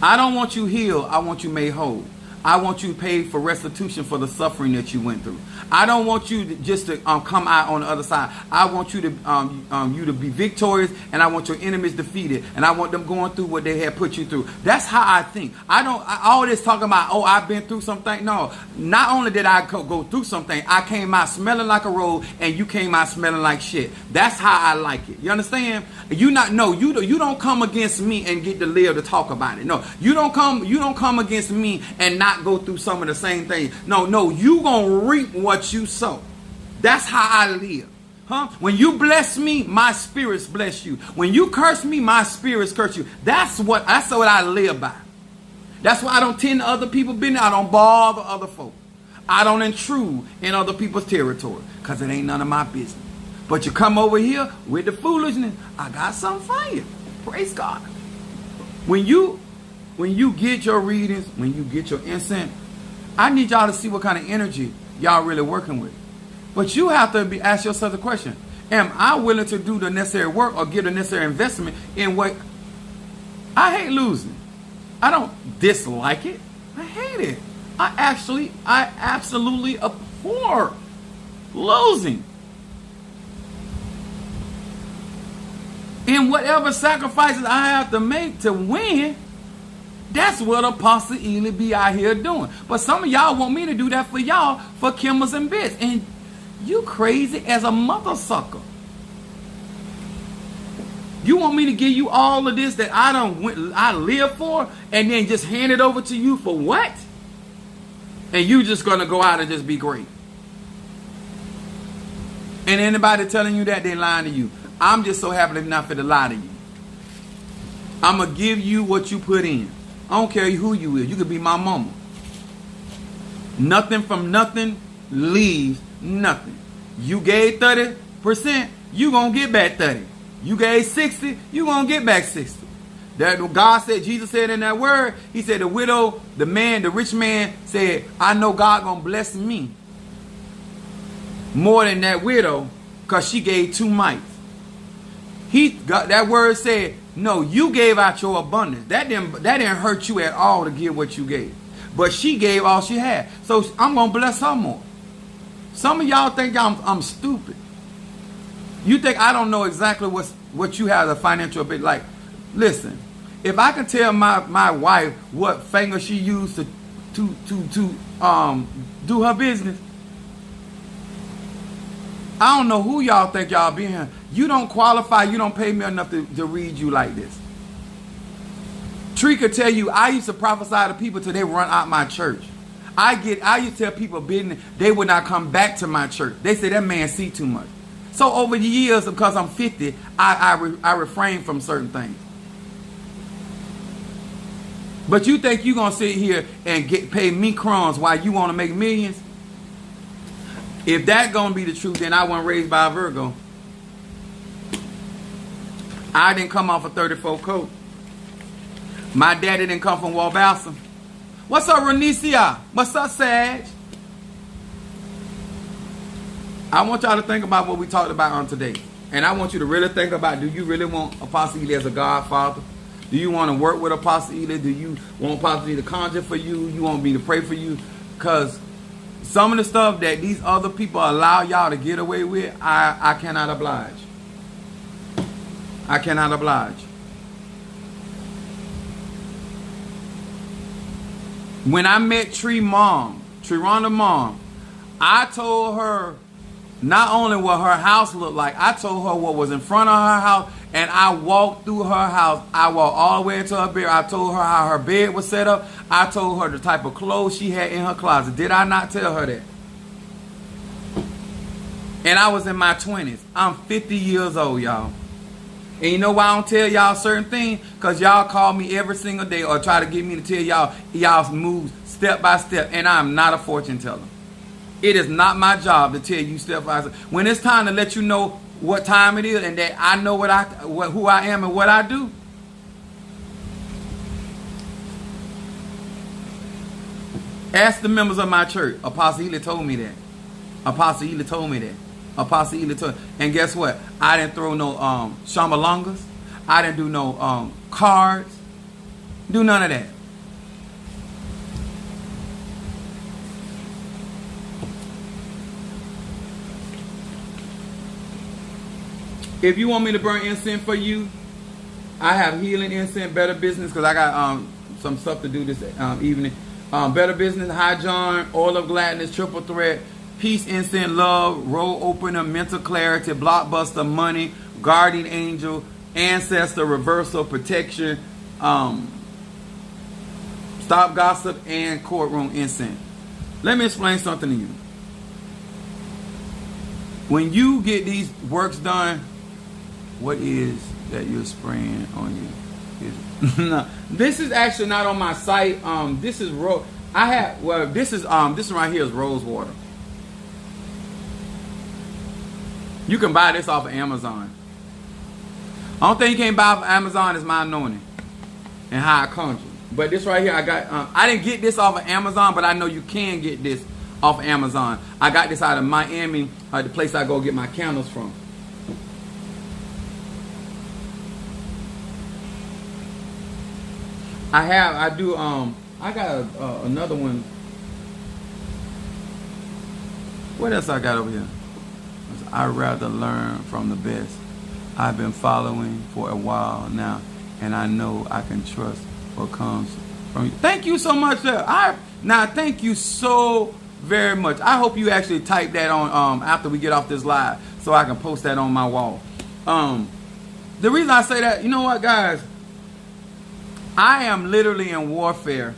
I don't want you healed. I want you made whole. I want you paid for restitution for the suffering that you went through. I don't want you just to come out on the other side. I want you to be victorious, and I want your enemies defeated, and I want them going through what they had put you through. That's how I think. All this talking about, I've been through something. No, not only did I go through something, I came out smelling like a rose, and you came out smelling like shit. That's how I like it. You understand? You don't come against me and get to live to talk about it. No, you don't come against me and not go through some of the same things. No, you gonna reap what you sow. That's how I live. When you bless me, my spirits bless you. When you curse me, my spirits curse you. That's what I live by. That's why I don't tend to other people's business. I don't bother other folk. I don't intrude in other people's territory because it ain't none of my business. But you come over here with the foolishness, I got something for you. Praise God. When you get your readings, when you get your incense, I need y'all to see what kind of energy y'all really working with. But you have to ask yourself the question, am I willing to do the necessary work or give the necessary investment in what? I hate losing. I don't dislike it. I hate it. I absolutely abhor losing. And whatever sacrifices I have to make to win, that's what Apostle Ely be out here doing. But some of y'all want me to do that for y'all for Kimmels and Bits. And you crazy as a mother sucker. You want me to give you all of this that I live for, and then just hand it over to you for what? And you just gonna go out and just be great. And anybody telling you that, they lying to you. I'm just so happy enough to lie to you. I'm gonna give you what you put in. I don't care who you is. You could be my mama. Nothing from nothing leaves nothing. You gave 30%, you gonna get back 30. You gave 60, you gonna get back 60. That God said, Jesus said in that word, he said the widow, the man, the rich man said, I know God gonna bless me more than that widow because she gave 2 mites. He got that word said, no, you gave out your abundance. That didn't hurt you at all to give what you gave. But she gave all she had. So I'm gonna bless her more. Some of y'all think I'm stupid. You think I don't know exactly what you have as a financial bit like. Listen, if I can tell my wife what finger she used to do her business, I don't know who y'all think y'all be here. You don't qualify. You don't pay me enough to read you like this. Tree could tell you I used to prophesy to people till they run out my church. I used to tell people business, they would not come back to my church. They say that man see too much. So over the years, because I'm 50, I refrain from certain things. But you think you're going to sit here and pay me crumbs while you want to make millions? If that going to be the truth, then I wasn't raised by a Virgo. I didn't come off a 34 coat. My daddy didn't come from Walbalsam. What's up, Renicia? What's up, Sag? I want y'all to think about what we talked about on today. And I want you to really think about, do you really want Apostle Ely as a godfather? Do you want to work with Apostle Ely? Do you want Apostle Ely to conjure for you? You want me to pray for you? Because some of the stuff that these other people allow y'all to get away with, I cannot oblige. I cannot oblige. When I met Treranda mom, I told her not only what her house looked like, I told her what was in front of her house, and I walked through her house. I walked all the way into her bed. I told her how her bed was set up. I told her the type of clothes she had in her closet. Did I not tell her that? And I was in my 20s. I'm 50 years old, y'all. And you know why I don't tell y'all certain things? Because y'all call me every single day or try to get me to tell y'all's moves step by step. And I'm not a fortune teller. It is not my job to tell you step by step. When it's time to let you know what time it is and that I know who I am and what I do. Ask the members of my church. Apostle Ely told me that. Apostle Ely told me that. Apostle Ely told. And guess what? I didn't throw no shamalongas. I didn't do no cards. Do none of that. If you want me to burn incense for you, I have healing incense, Better Business, because I got some stuff to do this evening. Better Business, High John, Oil of Gladness, Triple Threat, Peace, Incense, Love, Road Opener, Mental Clarity, Blockbuster, Money, Guardian Angel, Ancestor, Reversal, Protection, Stop Gossip, and Courtroom Incense. Let me explain something to you. When you get these works done, what is that you're spraying on you? No, this is actually not on my site. This is this right here is rose water. You can buy this off of Amazon. Only thing you can't buy off of Amazon is my anointing and how I conjure. But this right here, I got. I didn't get this off of Amazon, but I know you can get this off of Amazon. I got this out of Miami, the place I go get my candles from. I got another one. What else I got over here? I'd rather learn from the best. I've been following for a while now, and I know I can trust what comes from you. Thank you so much, sir. Thank you so very much. I hope you actually type that on after we get off this live, so I can post that on my wall. The reason I say that, you know what, guys? I am literally in warfare.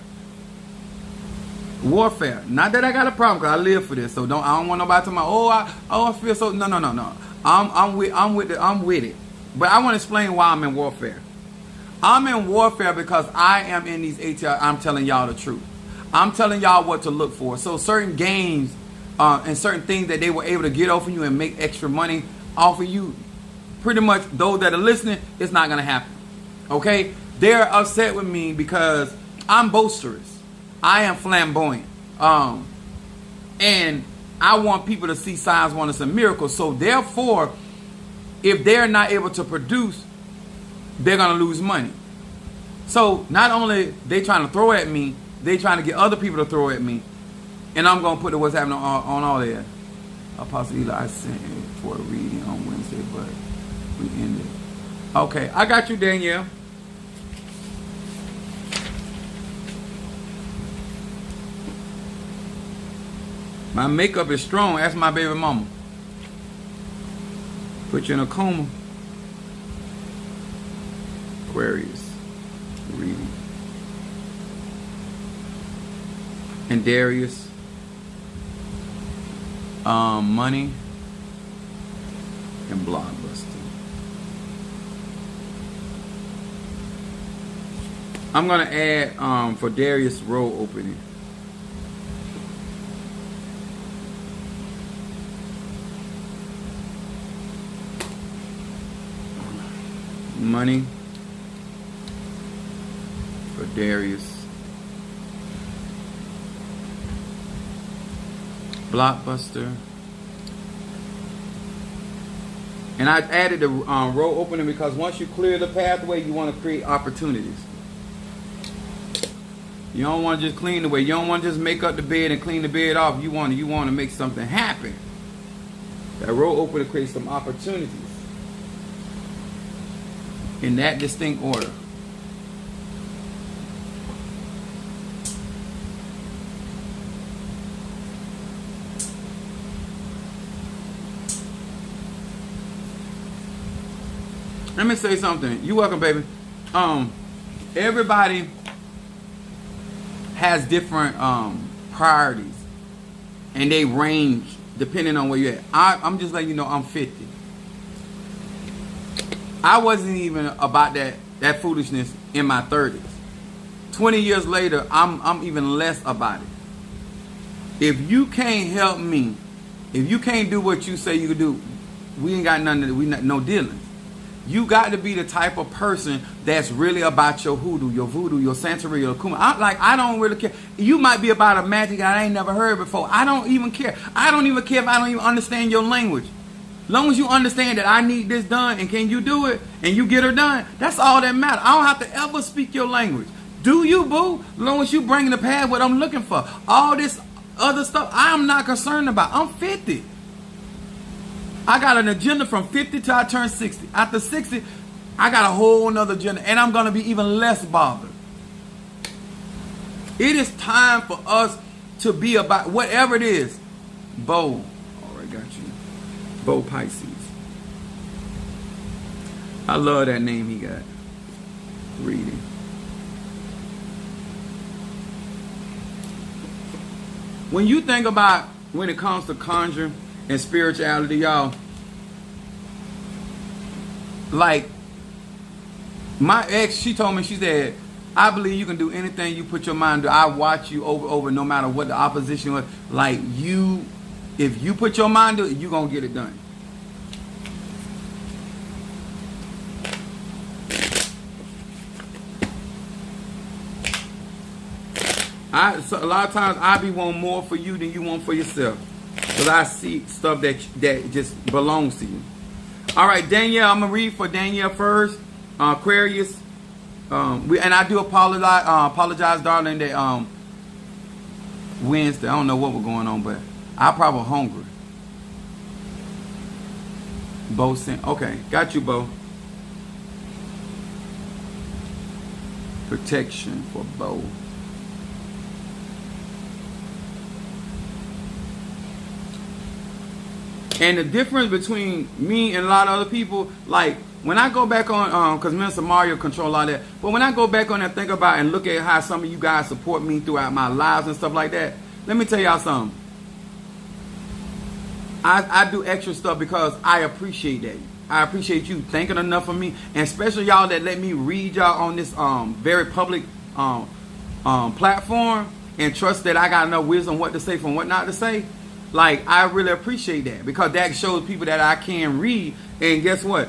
Warfare. Not that I got a problem, because I live for this. So I don't want nobody to my I feel so. No. I'm with it. But I want to explain why I'm in warfare. I'm in warfare because I am in these ATL. I'm telling y'all the truth. I'm telling y'all what to look for. So certain games and certain things that they were able to get off of you and make extra money off of you, pretty much those that are listening, it's not going to happen. Okay? They're upset with me because I'm boisterous. I am flamboyant. And I want people to see signs, wonders, and miracles. So therefore, if they're not able to produce, they're going to lose money. So not only they trying to throw at me, they trying to get other people to throw at me. And I'm going to put what's happening on all there. Apostle Eli, I sent it for a reading on Wednesday, but we ended. Okay, I got you, Danielle. My makeup is strong. Ask my baby mama. Put you in a coma. Aquarius. Reading. And Darius. Money. And Blockbuster. I'm going to add for Darius roll opening. Money for Darius. Blockbuster. And I added the row opening because once you clear the pathway, you want to create opportunities. You don't want to just clean the way. You don't want to just make up the bed and clean the bed off. You want to make something happen. That row opener creates some opportunities. In that distinct order. Let me say something. You welcome, baby. Everybody has different priorities, and they range depending on where you're at. I'm just letting you know I'm 50. I wasn't even about that foolishness in my 30s. 20 years later, I'm even less about it. If you can't help me, if you can't do what you say you can do, we ain't got nothing. No dealings. You got to be the type of person that's really about your hoodoo, your voodoo, your Santeria, your kuma. I don't really care. You might be about a magic I ain't never heard before. I don't even care. I don't even care if I don't even understand your language. Long as you understand that I need this done and can you do it and you get her done, that's all that matters. I don't have to ever speak your language. Do you, boo? Long as you bring the pad what I'm looking for. All this other stuff I'm not concerned about. I'm 50. I got an agenda from 50 till I turn 60. After 60, I got a whole nother agenda and I'm going to be even less bothered. It is time for us to be about whatever it is. Bo. All right, got you. Bo Pisces. I love that name he got. Reading. When you think about when it comes to conjuring and spirituality, y'all, like my ex, she told me, she said, I believe you can do anything you put your mind to. I watch you over no matter what the opposition was. Like you, if you put your mind to it, you're going to get it done. So a lot of times I be wanting more for you than you want for yourself. Because I see stuff that just belongs to you. All right, Danielle, I'm going to read for Danielle first. Aquarius. And I do apologize, darling, that Wednesday, I don't know what was going on, but I probably hungry. Bo sent. Okay, got you, Bo. Protection for Bo. And the difference between me and a lot of other people, like when I go back on, because Minister Mario control all that, but when I go back on and think about and look at how some of you guys support me throughout my lives and stuff like that, let me tell y'all something. I do extra stuff because I appreciate that. I appreciate you thinking enough of me, and especially y'all that let me read y'all on this very public platform and trust that I got enough wisdom what to say from what not to say. Like, I really appreciate that because that shows people that I can read. And guess what?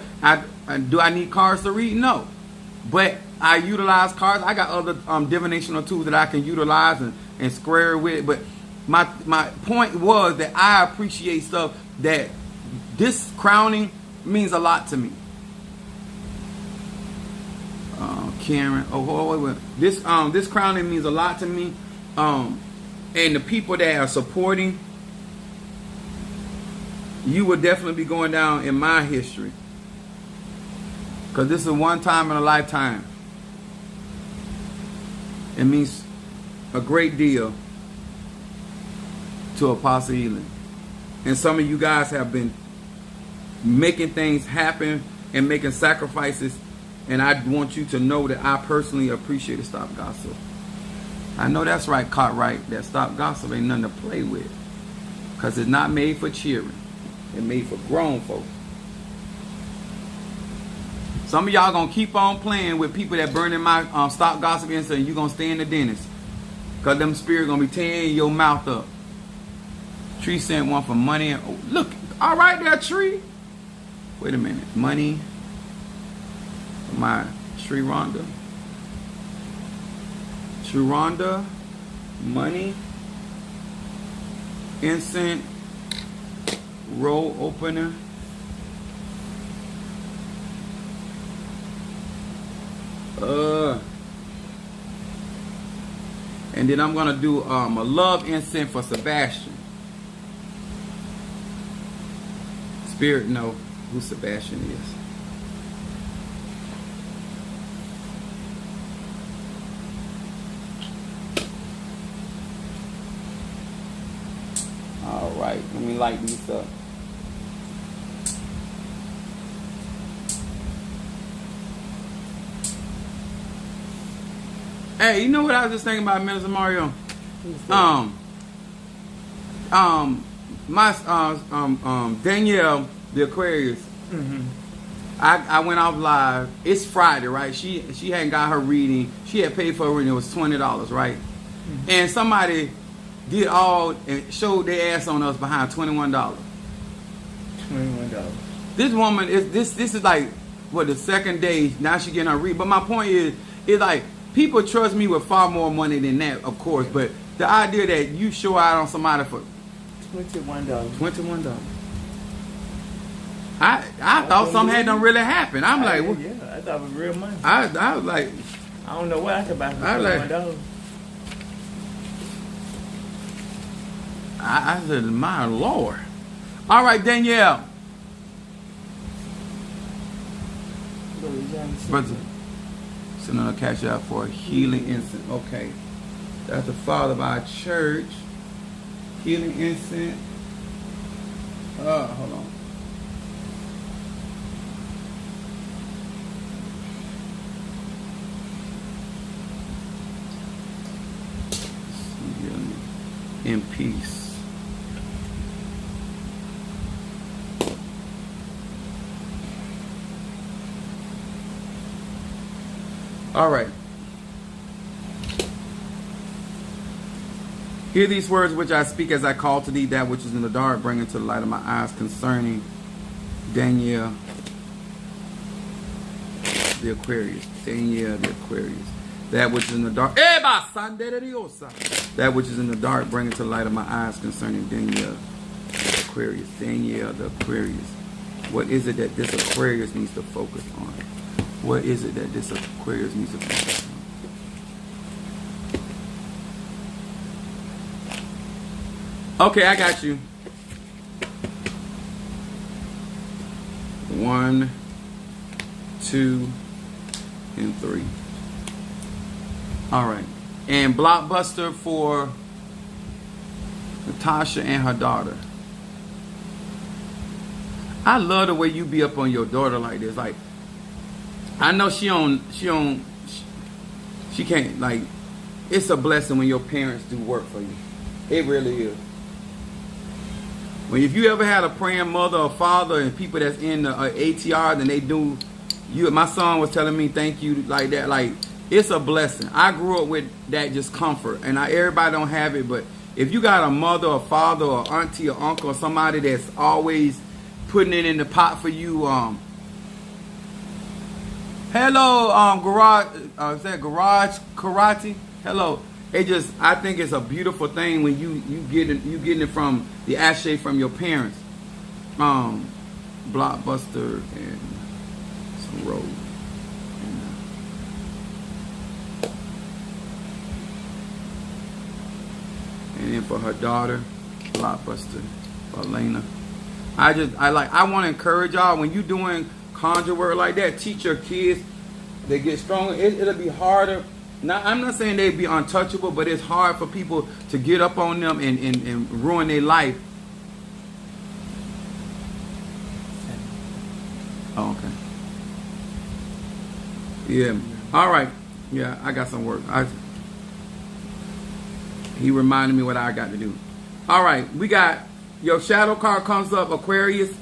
Do I need cards to read? No. But I utilize cards. I got other divinational tools that I can utilize and square with. But my point was that I appreciate stuff that this crowning means a lot to me. Karen, wait. This crowning means a lot to me. And the people that are supporting, you will definitely be going down in my history. Because this is one time in a lifetime. It means a great deal to Apostle Elan. And some of you guys have been making things happen and making sacrifices. And I want you to know that I personally appreciate the Stop Gossip. I know that's right, Cartwright. That Stop Gossip ain't nothing to play with. Because it's not made for cheering. It's made for grown folks. Some of y'all gonna keep on playing with people that burning my Stop Gossip and saying you gonna stay in the dentist. Because them spirits gonna be tearing your mouth up. Tree sent one for money. And, oh, look, all right there, Tree. Wait a minute. Money. My Tree Rhonda. Tree Rhonda. Money. Incense. Roll opener. And then I'm gonna do a love incense for Sebastian. Spirit know who Sebastian is. All right, let me light these up. Hey, you know what I was just thinking about, Minister Mario? Danielle, the Aquarius. Mm-hmm. I went off live. It's Friday, right? She hadn't got her reading. She had paid for her reading. It was $20, right? Mm-hmm. And somebody did all and showed their ass on us behind $21. $21. This woman is this is like what, the second day now she getting her read. But my point is like people trust me with far more money than that, of course. But the idea that you show out on somebody for $21. I thought something had done really happened. I'm like, yeah, I thought it was real money. I was like, I don't know what I could buy for $21. I said, my Lord. All right, Danielle. Brother, send on a cash out for a healing incense. Okay. That's the father of our church. Healing incense. Hold on. In peace. All right. Hear these words which I speak as I call to thee that which is in the dark, bring into the light of my eyes concerning Danielle the Aquarius. Danielle the Aquarius. That which is in the dark. That which is in the dark, bring it to the light of my eyes concerning Danielle the Aquarius. Danielle the Aquarius. What is it that this Aquarius needs to focus on? What is it that this Aquarius needs to focus on? Okay, I got you. 1, 2, and 3. All right. And Blockbuster for Natasha and her daughter. I love the way you be up on your daughter like this. Like, I know she can't, like, it's a blessing when your parents do work for you. It really is. When if you ever had a praying mother or father and people that's in the ATR, then they do. My son was telling me thank you like that. Like, it's a blessing. I grew up with that just comfort, and everybody don't have it. But if you got a mother or father or auntie or uncle or somebody that's always putting it in the pot for you, hello, garage, is that Garage Karate? Hello. I think it's a beautiful thing when you getting it from the ashe from your parents. Blockbuster and some road. And then for her daughter, Blockbuster, for Elena. I want to encourage y'all, when you doing conjure work like that, teach your kids. They get stronger. It'll be harder. Now, I'm not saying they'd be untouchable, but it's hard for people to get up on them and ruin their life. Oh, okay. Yeah. All right. Yeah, I got some work. He reminded me what I got to do. All right. We got your shadow card comes up, Aquarius.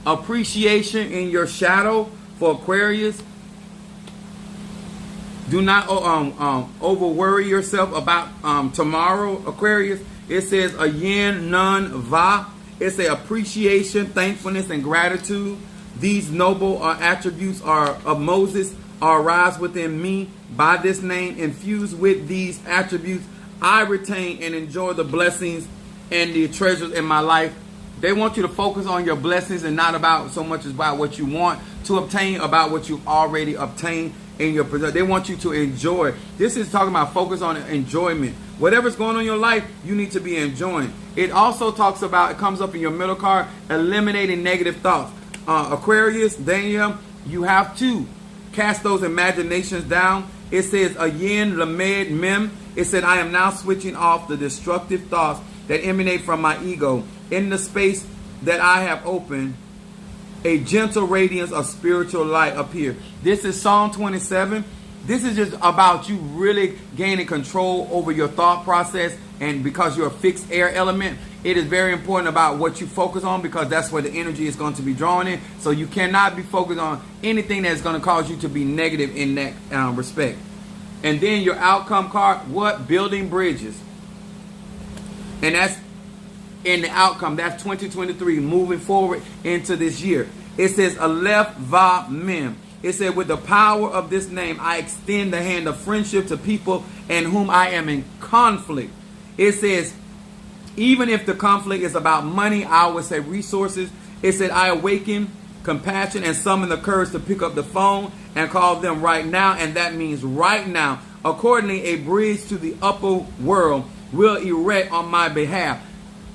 Appreciation in your shadow for Aquarius. Do not over worry yourself about tomorrow, Aquarius. It says a yin nun va. It's a appreciation, thankfulness, and gratitude. These noble attributes of Moses arise within me. By this name, infused with these attributes, I retain and enjoy the blessings and the treasures in my life. They want you to focus on your blessings and not about so much as about what you want to obtain, about what you've already obtained in your possession. They want you to enjoy. This is talking about focus on enjoyment. Whatever's going on in your life, you need to be enjoying. It also talks about, it comes up in your middle card, eliminating negative thoughts. Aquarius, Daniel, you have to cast those imaginations down. It says, a yin lamed mem. It said, I am now switching off the destructive thoughts that emanate from my ego. In the space that I have opened, a gentle radiance of spiritual light appear. This is Psalm 27. This is just about you really gaining control over your thought process. And because you're a fixed air element, it is very important about what you focus on, because that's where the energy is going to be drawn in. So you cannot be focused on anything that's going to cause you to be negative in that respect. And then your outcome card, what? Building bridges. And that's in the outcome. That's 2023, moving forward into this year. It says, Aleph Va Mem. It said, with the power of this name, I extend the hand of friendship to people in whom I am in conflict. It says, even if the conflict is about money, I would say resources. It said, I awaken compassion and summon the courage to pick up the phone and call them right now. And that means right now. Accordingly, a bridge to the upper world will erect on my behalf.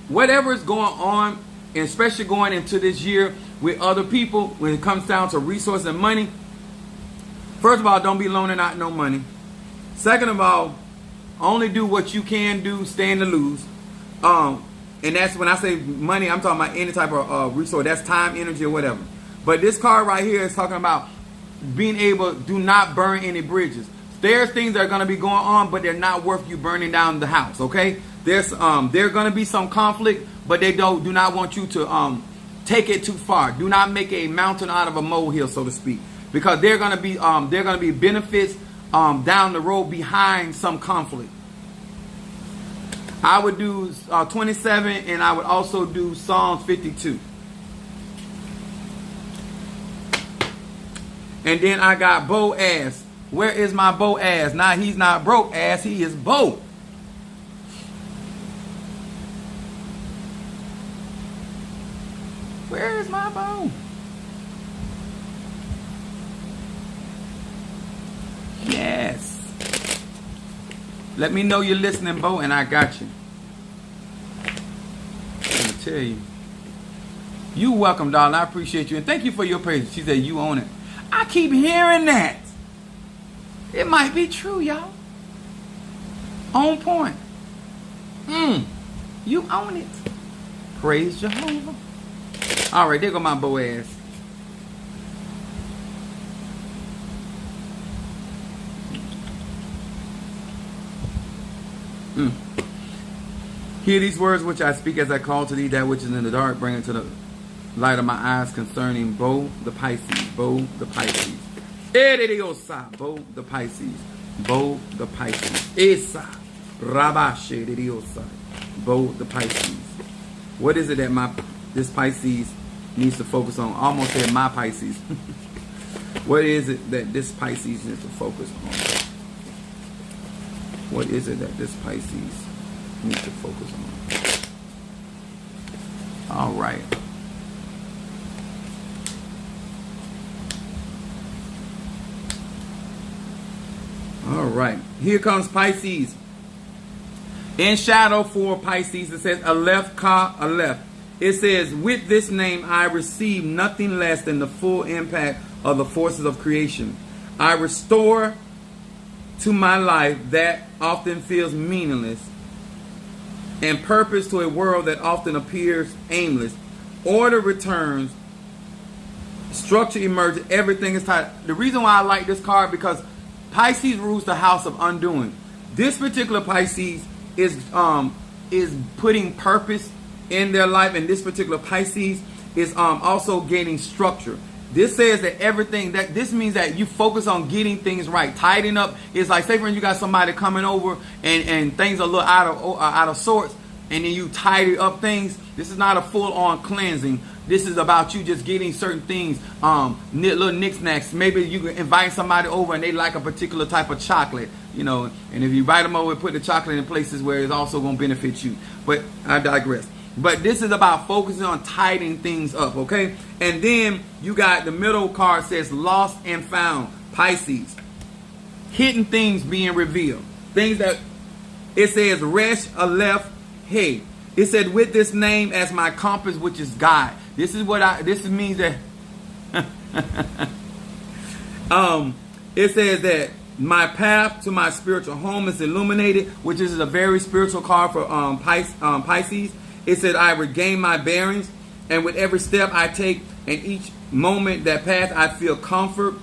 Whatever is going on, and especially going into this year with other people, when it comes down to resources and money, first of all, don't be loaning out no money. Second of all, only do what you can do, stand to lose. And that's when I say money, I'm talking about any type of resource. That's time, energy, or whatever. But this card right here is talking about being able, do not burn any bridges. There's things that are going to be going on, but they're not worth you burning down the house, okay? There's going to be some conflict, but they do not want you to take it too far. Do not make a mountain out of a molehill, so to speak, because they're going to be benefits down the road behind some conflict. I would do 27, and I would also do Psalm 52. And then I got Boaz. Where is my Boaz? Now he's not broke ass, he is Bo. Where is my Bo? Yes. Let me know you're listening, Bo, and I got you. Let me tell you. You welcome, darling. I appreciate you. And thank you for your praise. She said you own it. I keep hearing that. It might be true, y'all. On point. You own it. Praise Jehovah. All right, there go my Boaz. Hear these words which I speak as I call to thee that which is in the dark, bring it to the light of my eyes concerning Bo the Pisces. Bo the Pisces. Bo the Pisces. Bo the Pisces. Esa. Rabashe de Diosa. Bo the Pisces. What is it that this Pisces needs to focus on? Almost said my Pisces. What is it that this Pisces needs to focus on? What is it that this Pisces needs to focus on? All right. All right. Here comes Pisces. In shadow for Pisces, it says Aleph Ka Aleph. It says, with this name I receive nothing less than the full impact of the forces of creation. I restore to my life that often feels meaningless and purpose to a world that often appears aimless. Order returns, structure emerges, everything is tight. The reason why I like this card, because Pisces rules the house of undoing. This particular Pisces is putting purpose in their life, and this particular Pisces is also gaining structure. This says that everything, that this means that you focus on getting things right. Tidying up is like, say for instance, you got somebody coming over and things are a little out of sorts, and then you tidy up things. This is not a full-on cleansing. This is about you just getting certain things, little knickknacks. Maybe you can invite somebody over and they like a particular type of chocolate, you know, and if you invite them over, put the chocolate in places where it's also going to benefit you. But I digress. But this is about focusing on tidying things up, okay? And then you got the middle card says lost and found, Pisces. Hidden things being revealed. Things that, it says Resh Aleph Hey. It said with this name as my compass, which is God. This is what this means that, it says that my path to my spiritual home is illuminated, which is a very spiritual card for Pisces. It said, I regain my bearings, and with every step I take and each moment that pass, I feel comfort,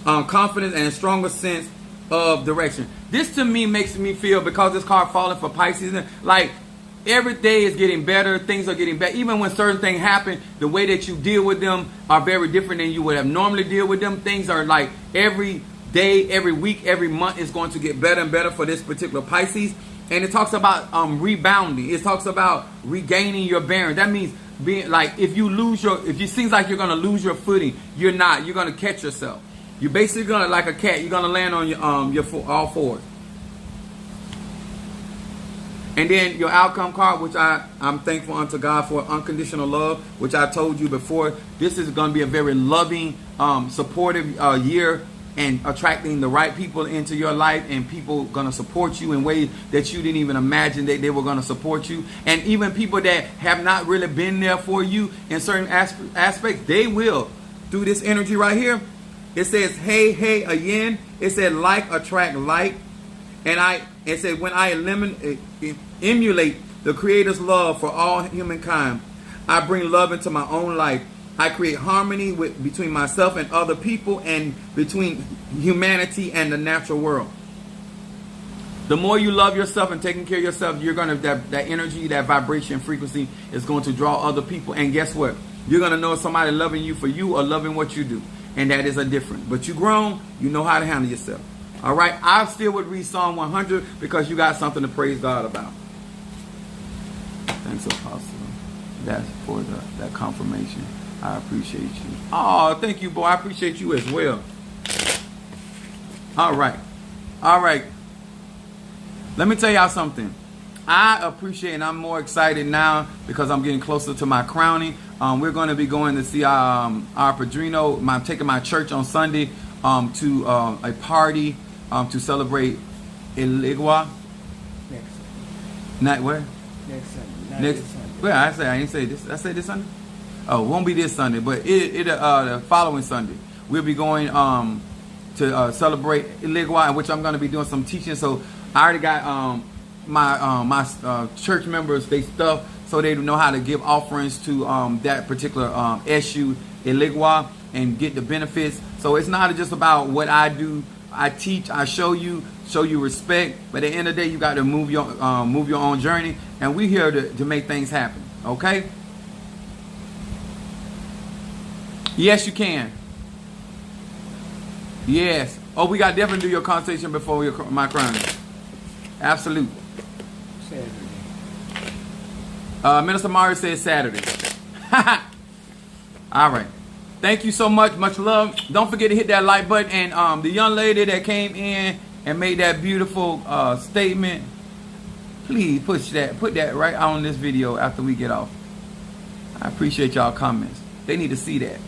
confidence, and a stronger sense of direction. This to me makes me feel, because this card falling for Pisces, like every day is getting better, things are getting better. Even when certain things happen, the way that you deal with them are very different than you would have normally deal with them. Things are like every day, every week, every month is going to get better and better for this particular Pisces. And it talks about rebounding. It talks about regaining your bearings. That means being like, if it seems like you're gonna lose your footing, you're not. You're gonna catch yourself. You're basically gonna, like a cat, you're gonna land on your all fours. And then your outcome card, which I'm thankful unto God for, unconditional love, which I told you before. This is gonna be a very loving, supportive year, and attracting the right people into your life, and people gonna support you in ways that you didn't even imagine that they were gonna support you. And even people that have not really been there for you in certain aspects, they will through this energy right here. It says hey again. It said like attract like, and it said when I emulate the Creator's love for all humankind, I bring love into my own life. I create harmony between myself and other people, and between humanity and the natural world. The more you love yourself and taking care of yourself, you're gonna that energy, that vibration, frequency is going to draw other people. And guess what? You're gonna know somebody loving you for you or loving what you do, and that is a difference. But you grown, you know how to handle yourself. All right. I still would read Psalm 100 because you got something to praise God about. Thanks, Apostle. That's for that confirmation. I appreciate you. Oh, thank you, boy. I appreciate you as well. All right. All right. Let me tell y'all something. I appreciate, and I'm more excited now because I'm getting closer to my crowning. We're going to be going to see our Padrino. I'm taking my church on Sunday to a party to celebrate Iligua. Next Sunday. Not where? Next Sunday. Next Sunday. Well, I didn't say this. I say this Sunday. Oh, it won't be this Sunday, but the following Sunday we'll be going to celebrate Iligua, in which I'm going to be doing some teaching. So I already got my church members, they stuff, so they know how to give offerings to that particular SU Iligua and get the benefits. So it's not just about what I do I teach, I show you respect. But at the end of the day, you got to move your own journey, and we're here to make things happen. Okay? Yes, you can. Yes. Oh, we got to definitely do your consultation before my crowning. Absolute. Saturday. Minister Mario says Saturday. All right. Thank you so much. Much love. Don't forget to hit that like button. And the young lady that came in and made that beautiful statement, please put that right on this video after we get off. I appreciate y'all comments. They need to see that.